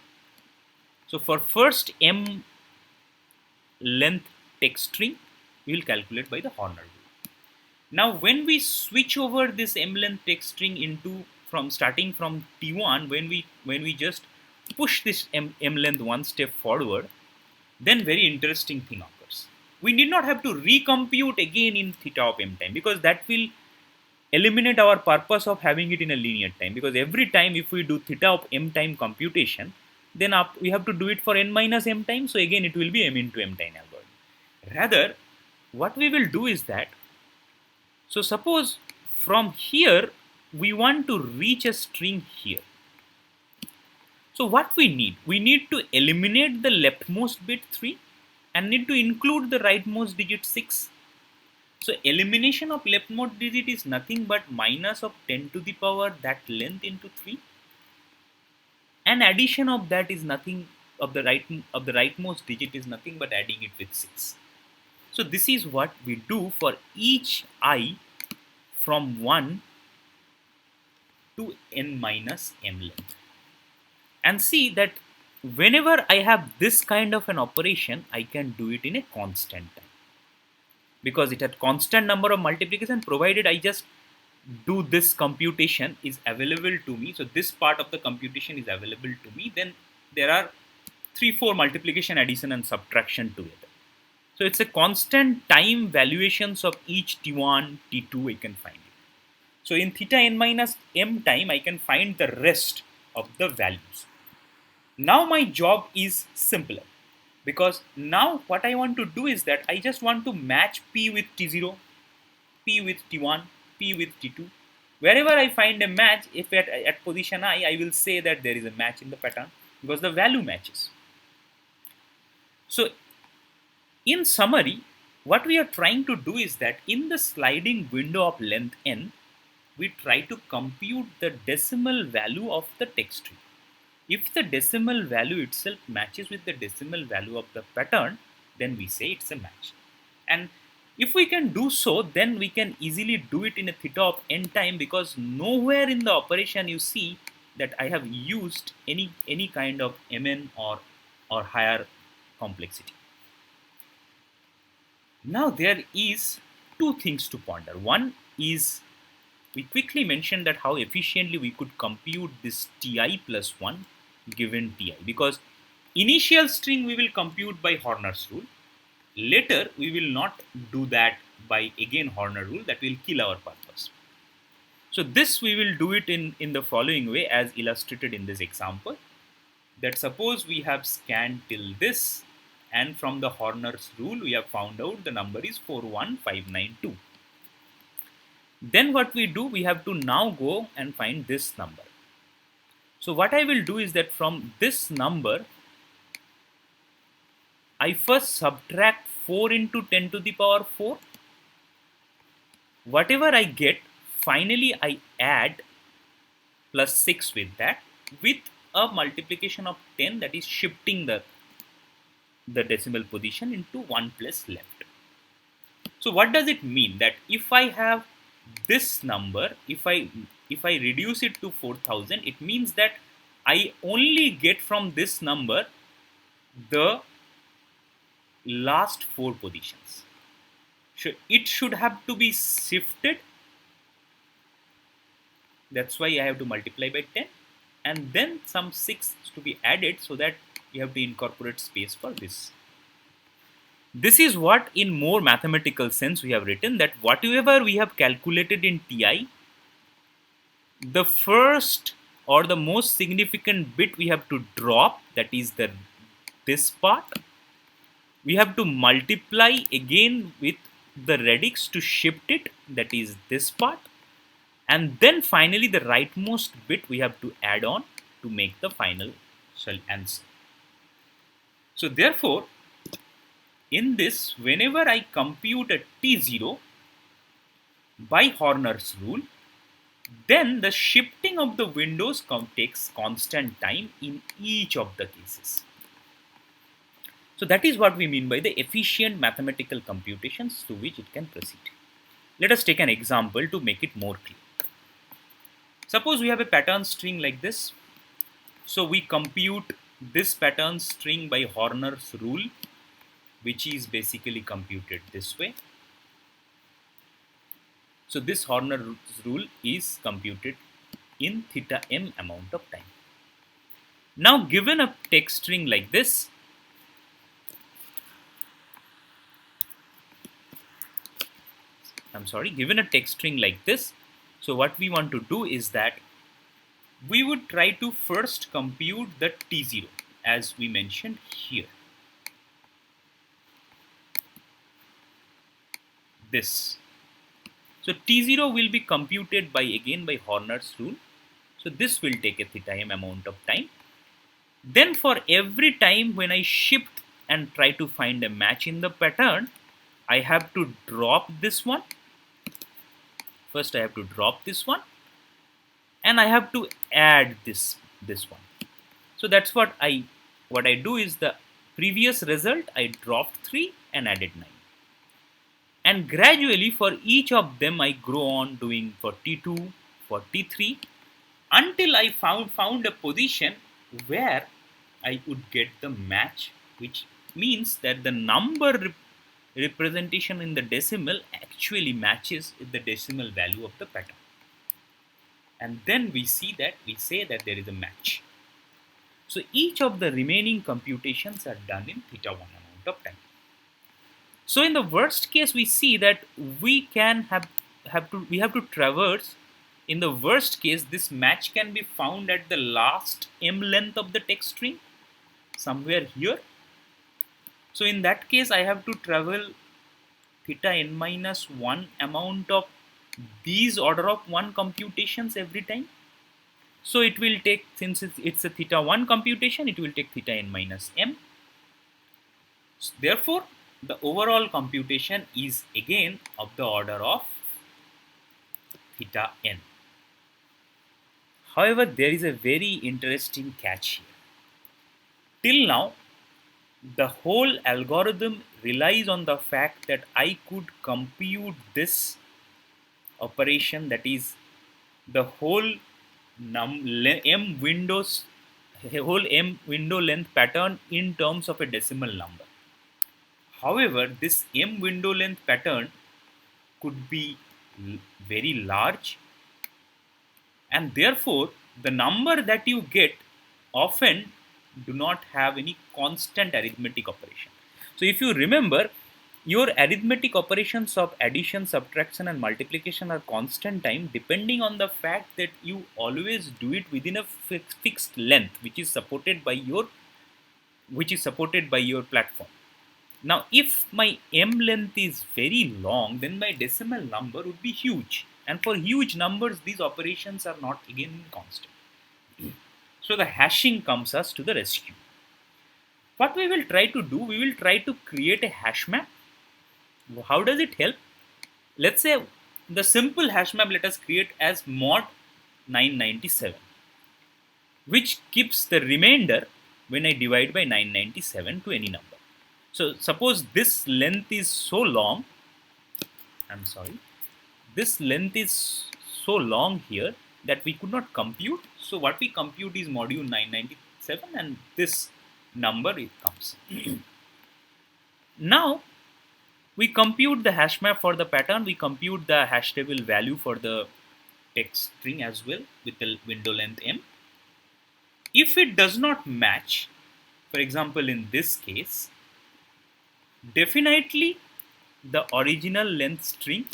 So for first m length text string, we will calculate by the Horner rule. Now, when we switch over this m length text string into starting from T1, when we just push this m length one step forward, then very interesting thing occurs. We need not have to recompute again in theta of m time, because that will eliminate our purpose of having it in a linear time, because every time if we do theta of m time computation, then we have to do it for n minus m time, so again it will be m into m time algorithm. Rather, what we will do is that, so suppose from here we want to reach a string here. So what we need to eliminate the leftmost bit 3 and need to include the rightmost digit 6. So elimination of leftmost digit is nothing but minus of 10 to the power that length into 3, and addition of that is nothing of the rightmost digit is nothing but adding it with 6. So this is what we do for each I from 1 to n minus m length. And see that whenever I have this kind of an operation, I can do it in a constant time, because it had constant number of multiplication, provided I just do this computation is available to me. So this part of the computation is available to me. Then there are 3-4 multiplication, addition and subtraction together. So it's a constant time valuations of each T1, T2 I can find it. So in theta n minus m time, I can find the rest of the values. Now my job is simpler, because now what I want to do is that I just want to match P with T0, P with T1, P with T2. Wherever I find a match, if at position I will say that there is a match in the pattern, because the value matches. So in summary, what we are trying to do is that in the sliding window of length n, we try to compute the decimal value of the text string. If the decimal value itself matches with the decimal value of the pattern, then we say it's a match. And if we can do so, then we can easily do it in a theta of n time, because nowhere in the operation you see that I have used any kind of mn or higher complexity. Now there is two things to ponder. One is, we quickly mentioned that how efficiently we could compute this ti plus 1 given ti, because initial string we will compute by Horner's rule. Later we will not do that by again Horner rule, that will kill our purpose. So this we will do it in the following way, as illustrated in this example, that suppose we have scanned till this, and from the Horner's rule we have found out the number is 41592. Then what we do, we have to now go and find this number. So what I will do is that from this number, I first subtract 4 into 10 to the power 4. Whatever I get, finally I add plus 6 with that, with a multiplication of 10, that is shifting the decimal position into 1 plus left. So what does it mean? That if I have this number, if I reduce it to 4000, it means that I only get from this number the last 4 positions. It should have to be shifted. That's why I have to multiply by 10, and then some 6 to be added, so that you have to incorporate space for this. This is what in more mathematical sense we have written, that whatever we have calculated in Ti, the first or the most significant bit we have to drop, that is this part. We have to multiply again with the radix to shift it, that is this part. And then finally the rightmost bit we have to add on to make the final answer. So therefore, in this, whenever I compute a T0 by Horner's rule, then the shifting of the windows takes constant time in each of the cases. So that is what we mean by the efficient mathematical computations through which it can proceed. Let us take an example to make it more clear. Suppose we have a pattern string like this. So we compute this pattern string by Horner's rule, which is basically computed this way. So this Horner's rule is computed in theta m amount of time. Now given a text string like this, given a text string like this, so what we want to do is that we would try to first compute the T0 as we mentioned here. This. So T0 will be computed by Horner's rule. So this will take a theta m amount of time. Then for every time when I shift and try to find a match in the pattern, I have to drop this one. First I have to drop this one and I have to add this one. So that's what I do is the previous result I dropped 3 and added 9. And gradually for each of them I grow on doing for T2, for T3 until I found a position where I would get the match, which means that the number representation in the decimal actually matches the decimal value of the pattern. And then we say that there is a match. So each of the remaining computations are done in theta 1 amount of time. So in the worst case, we see that we have to traverse. In the worst case, this match can be found at the last m length of the text string, somewhere here. So in that case, I have to travel theta n minus 1 amount of these order of 1 computations every time. So it will take, since it's a theta 1 computation, it will take theta n minus m. So therefore, the overall computation is again of the order of theta n. However, there is a very interesting catch here. Till now, the whole algorithm relies on the fact that I could compute this operation, that is the whole m window length pattern in terms of a decimal number. However, this m window length pattern could be very large, and therefore the number that you get often do not have any constant arithmetic operation. So if you remember, your arithmetic operations of addition, subtraction and multiplication are constant time depending on the fact that you always do it within a fixed length which is supported by your platform. Now if my m length is very long, then my decimal number would be huge, and for huge numbers these operations are not again constant. So the hashing comes us to the rescue. What we will try to do, we will try to create a hash map. How does it help? Let's say the simple hash map let us create as mod 997, which keeps the remainder when I divide by 997 to any number. So suppose this length is so long, this length is so long here that we could not compute. So what we compute is module 997 and this number it comes. Now we compute the hash map for the pattern, we compute the hash table value for the text string as well with the window length m. If it does not match, for example in this case, definitely the original length string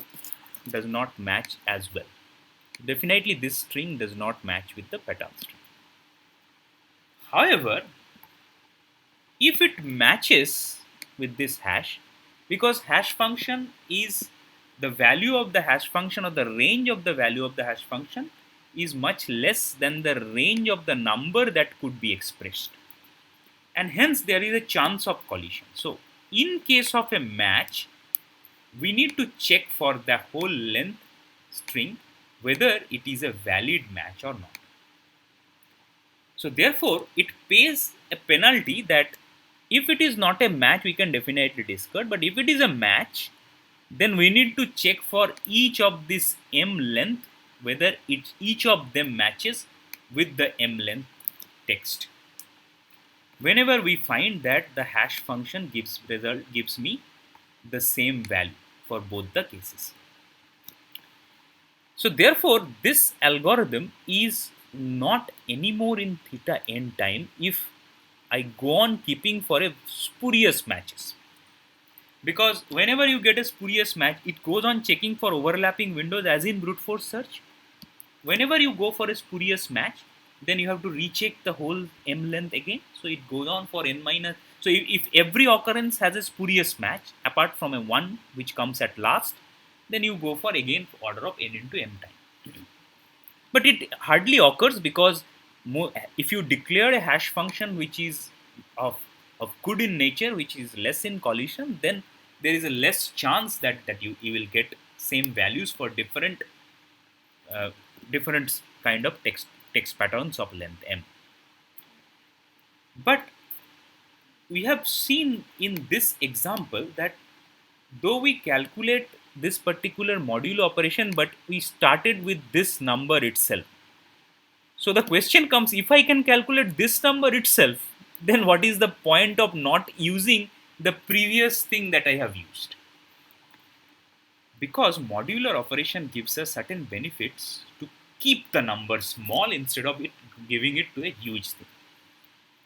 does not match as well. Definitely this string does not match with the pattern string. However, if it matches with this hash, because hash function is the value of the hash function or the range of the value of the hash function is much less than the range of the number that could be expressed, and hence there is a chance of collision. So in case of a match, we need to check for the whole length string whether it is a valid match or not. So therefore it pays a penalty that If it is not a match, we can definitely discard, but if it is a match, then we need to check for each of this m length whether each of them matches with the m length text. Whenever we find that, the hash function gives me the same value for both the cases. So therefore, this algorithm is not anymore in theta n time if I go on keeping for a spurious matches. Because whenever you get a spurious match, it goes on checking for overlapping windows as in brute force search. Whenever you go for a spurious match, then you have to recheck the whole m length again. So it goes on for n minus. So if every occurrence has a spurious match, apart from a 1 which comes at last, then you go for again order of n into m time. But it hardly occurs because if you declare a hash function which is of good in nature, which is less in collision, then there is a less chance that you will get same values for different kind of text patterns of length m. But we have seen in this example that though we calculate this particular modulo operation, but we started with this number itself. So the question comes, if I can calculate this number itself, then what is the point of not using the previous thing that I have used? Because modular operation gives us certain benefits to keep the number small instead of giving it to a huge thing.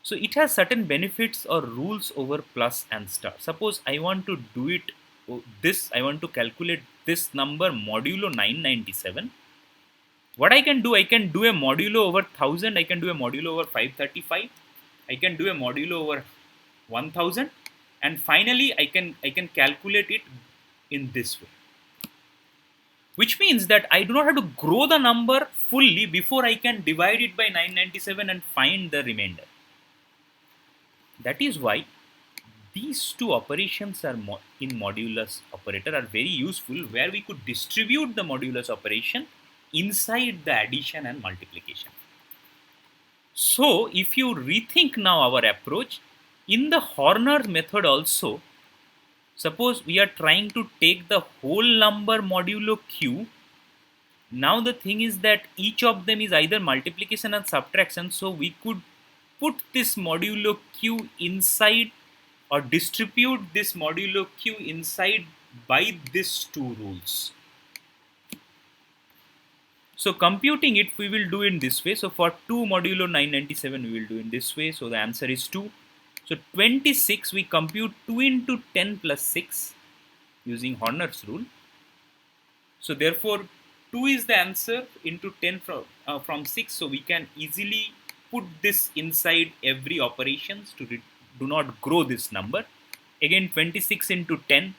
So it has certain benefits or rules over plus and star. Suppose I want to do it I want to calculate this number modulo 997. What I can do a modulo over 1000, I can do a modulo over 535, I can do a modulo over 1000, and finally I can calculate it in this way. Which means that I do not have to grow the number fully before I can divide it by 997 and find the remainder. That is why these two operations are in modulus operator are very useful, where we could distribute the modulus operation inside the addition and multiplication. So if you rethink now our approach, in the Horner method also, suppose we are trying to take the whole number modulo q. Now the thing is that each of them is either multiplication and subtraction, so we could put this modulo q inside or distribute this modulo q inside by these two rules. So computing it, we will do in this way. So for 2 modulo 997, we will do in this way. So the answer is 2. So 26, we compute 2 into 10 plus 6 using Horner's rule. So therefore, 2 is the answer into 10 from 6. So we can easily put this inside every operations to do not grow this number. Again 26 into 10,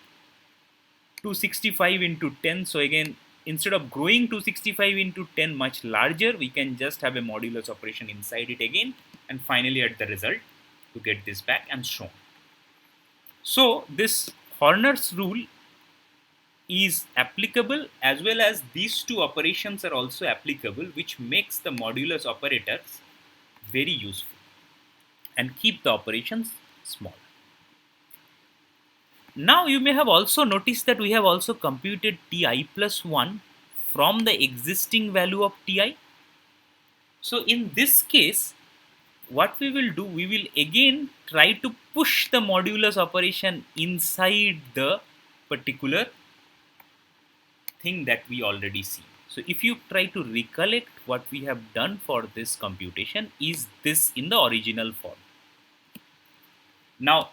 265 into 10. So again, instead of growing 265 into 10 much larger, we can just have a modulus operation inside it again, and finally at the result to get this back and shown. So this Horner's rule is applicable, as well as these two operations are also applicable, which makes the modulus operators very useful and keep the operations small. Now you may have also noticed that we have also computed ti plus 1 from the existing value of ti. So in this case, what we will do, we will again try to push the modulus operation inside the particular thing that we already see. So if you try to recollect, what we have done for this computation is this in the original form. Now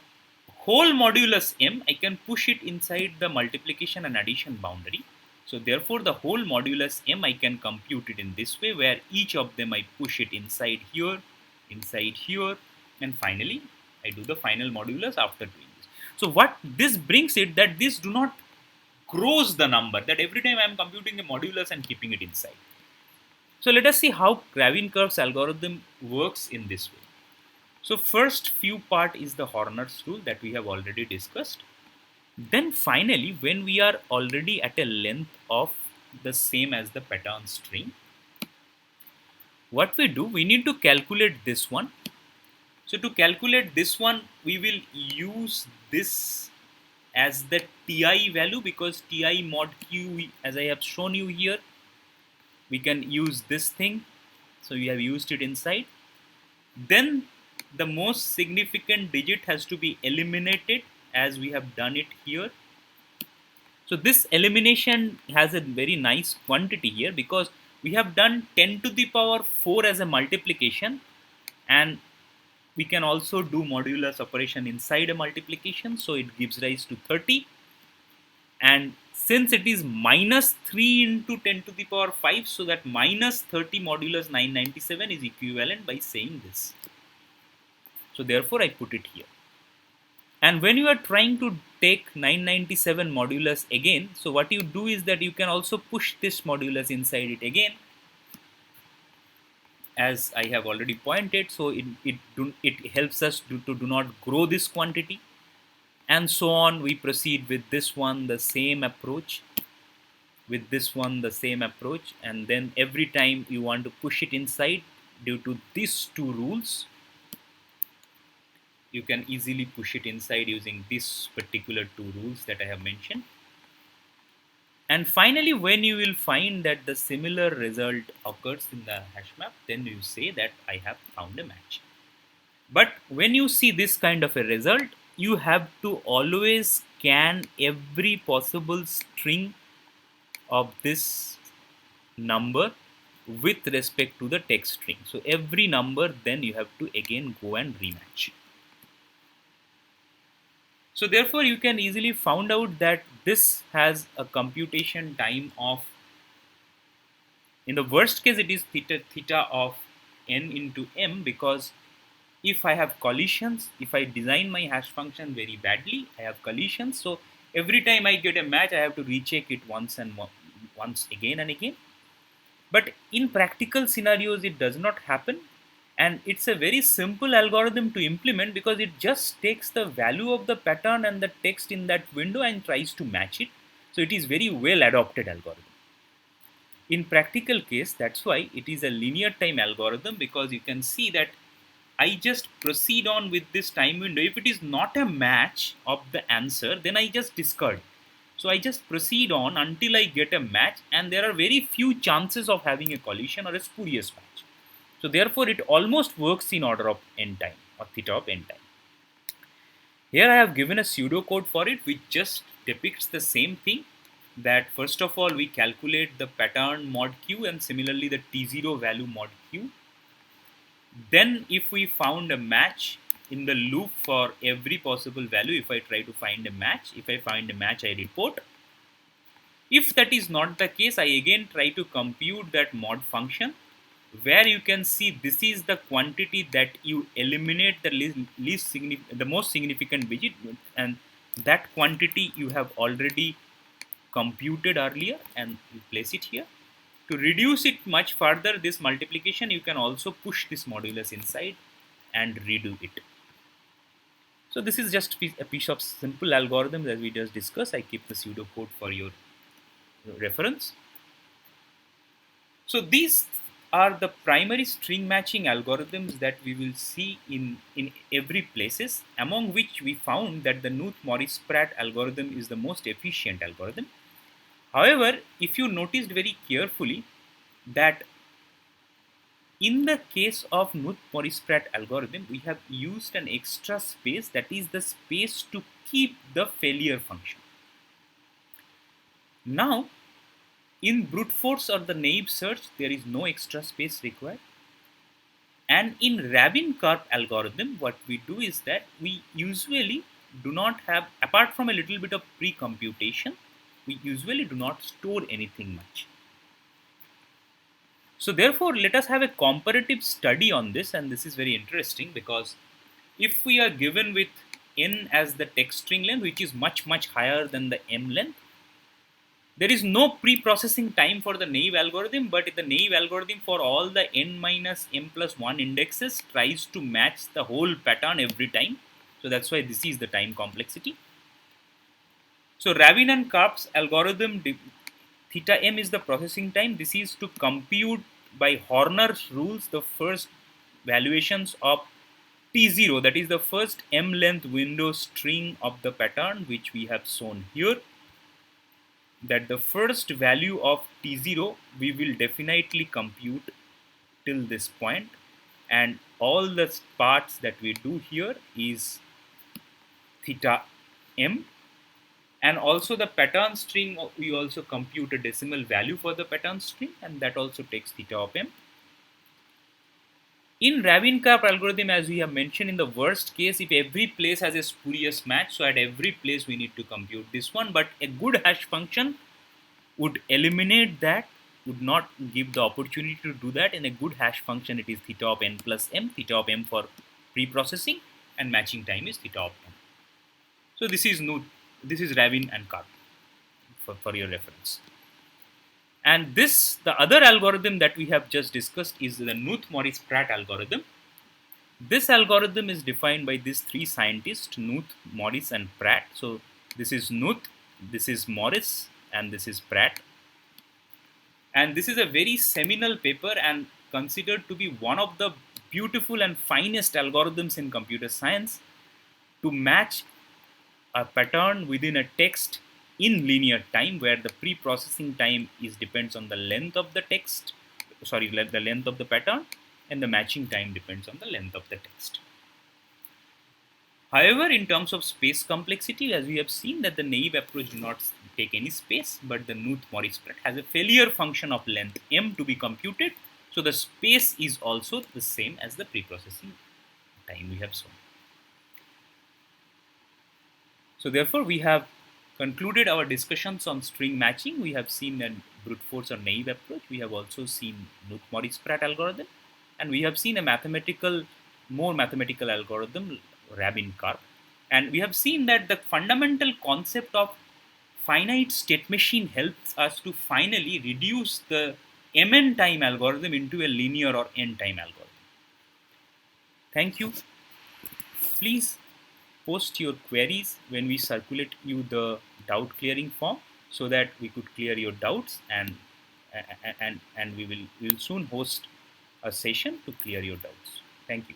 whole modulus m, I can push it inside the multiplication and addition boundary. So therefore the whole modulus m, I can compute it in this way, where each of them I push it inside here, and finally I do the final modulus after doing this. So what this brings it, that this do not grows the number, that every time I am computing a modulus and keeping it inside. So let us see how Rabin-Karp's algorithm works in this way. So first few part is the Horner's rule that we have already discussed. Then finally, when we are already at a length of the same as the pattern string, what we do, we need to calculate this one. So to calculate this one, we will use this as the Ti value, because Ti mod Q, as I have shown you here, we can use this thing. So we have used it inside. Then the most significant digit has to be eliminated, as we have done it here. So this elimination has a very nice quantity here, because we have done 10 to the power 4 as a multiplication, and we can also do modulus operation inside a multiplication, so it gives rise to 30. And since it is minus 3 into 10 to the power 5, so that minus 30 modulus 997 is equivalent by saying this. So therefore I put it here. And when you are trying to take 997 modulus again, so what you do is that you can also push this modulus inside it again, as I have already pointed. So it helps us to do not grow this quantity, and so on. We proceed with this one, the same approach, with this one, the same approach, and then every time you want to push it inside, due to these two rules, you can easily push it inside using these particular two rules that I have mentioned. And finally, when you will find that the similar result occurs in the hash map, then you say that I have found a match. But when you see this kind of a result, you have to always scan every possible string of this number with respect to the text string. So every number, then you have to again go and rematch. So therefore you can easily find out that this has a computation time of, in the worst case, it is theta of n into m, because if I have collisions, if I design my hash function very badly, I have collisions. So every time I get a match, I have to recheck it once again and again. But in practical scenarios, it does not happen. And it's a very simple algorithm to implement, because it just takes the value of the pattern and the text in that window and tries to match it. So it is very well adopted algorithm. In practical case, that's why it is a linear time algorithm, because you can see that I just proceed on with this time window. If it is not a match of the answer, then I just discard. So I just proceed on until I get a match, and there are very few chances of having a collision or a spurious match. So therefore it almost works in order of n time, or theta of n time. Here I have given a pseudo code for it, which just depicts the same thing, that first of all we calculate the pattern mod q, and similarly the t0 value mod q. Then if we found a match in the loop for every possible value, if I try to find a match, if I find a match, I report. If that is not the case, I again try to compute that mod function, where you can see this is the quantity that you eliminate the most significant digit, and that quantity you have already computed earlier, and you place it here. To reduce it much further, this multiplication, you can also push this modulus inside and redo it. So this is just a piece of simple algorithm that we just discussed. I keep the pseudo code for your reference. So these are the primary string matching algorithms that we will see in every places, among which we found that the Knuth-Morris-Pratt algorithm is the most efficient algorithm. However, if you noticed very carefully that in the case of Knuth-Morris-Pratt algorithm, we have used an extra space, that is the space to keep the failure function. Now, in brute force or the naive search, there is no extra space required. And in Rabin-Karp algorithm, what we do is that we usually do not have, apart from a little bit of pre-computation, we usually do not store anything much. So therefore, let us have a comparative study on this, and this is very interesting, because if we are given with n as the text string length, which is much higher than the m length, there is no pre-processing time for the naive algorithm, but the naive algorithm for all the n minus m plus 1 indexes tries to match the whole pattern every time. So that's why this is the time complexity. So Rabin and Karp's algorithm, theta m is the processing time. This is to compute by Horner's rules the first valuations of T0, that is the first m length window string of the pattern, which we have shown here, that the first value of T0 we will definitely compute till this point, and all the parts that we do here is theta m, and also the pattern string we also compute a decimal value for the pattern string, and that also takes theta of m. In Rabin-Karp algorithm, as we have mentioned, in the worst case, if every place has a spurious match, so at every place we need to compute this one, but a good hash function would eliminate that, would not give the opportunity to do that. In a good hash function, it is theta of n plus m, theta of m for pre-processing, and matching time is theta of m. So this is Rabin and Karp for your reference. And this, the other algorithm that we have just discussed, is the Knuth-Morris-Pratt algorithm. This algorithm is defined by these three scientists, Knuth, Morris, and Pratt. So this is Knuth, this is Morris, and this is Pratt. And this is a very seminal paper and considered to be one of the beautiful and finest algorithms in computer science to match a pattern within a text in linear time, where the pre-processing time depends on the length of the text, the length of the pattern, and the matching time depends on the length of the text. However, in terms of space complexity, as we have seen that the naive approach does not take any space, but the Knuth-Morris-Pratt has a failure function of length m to be computed, so the space is also the same as the pre-processing time we have shown. So therefore, we have concluded our discussions on string matching. We have seen a brute force or naive approach. We have also seen Knuth-Morris-Pratt algorithm, and we have seen a more mathematical algorithm, Rabin-Karp. And we have seen that the fundamental concept of finite state machine helps us to finally reduce the mn time algorithm into a linear or n time algorithm. Thank you. Please post your queries when we circulate you the doubt clearing form, so that we could clear your doubts, and we will soon host a session to clear your doubts. Thank you.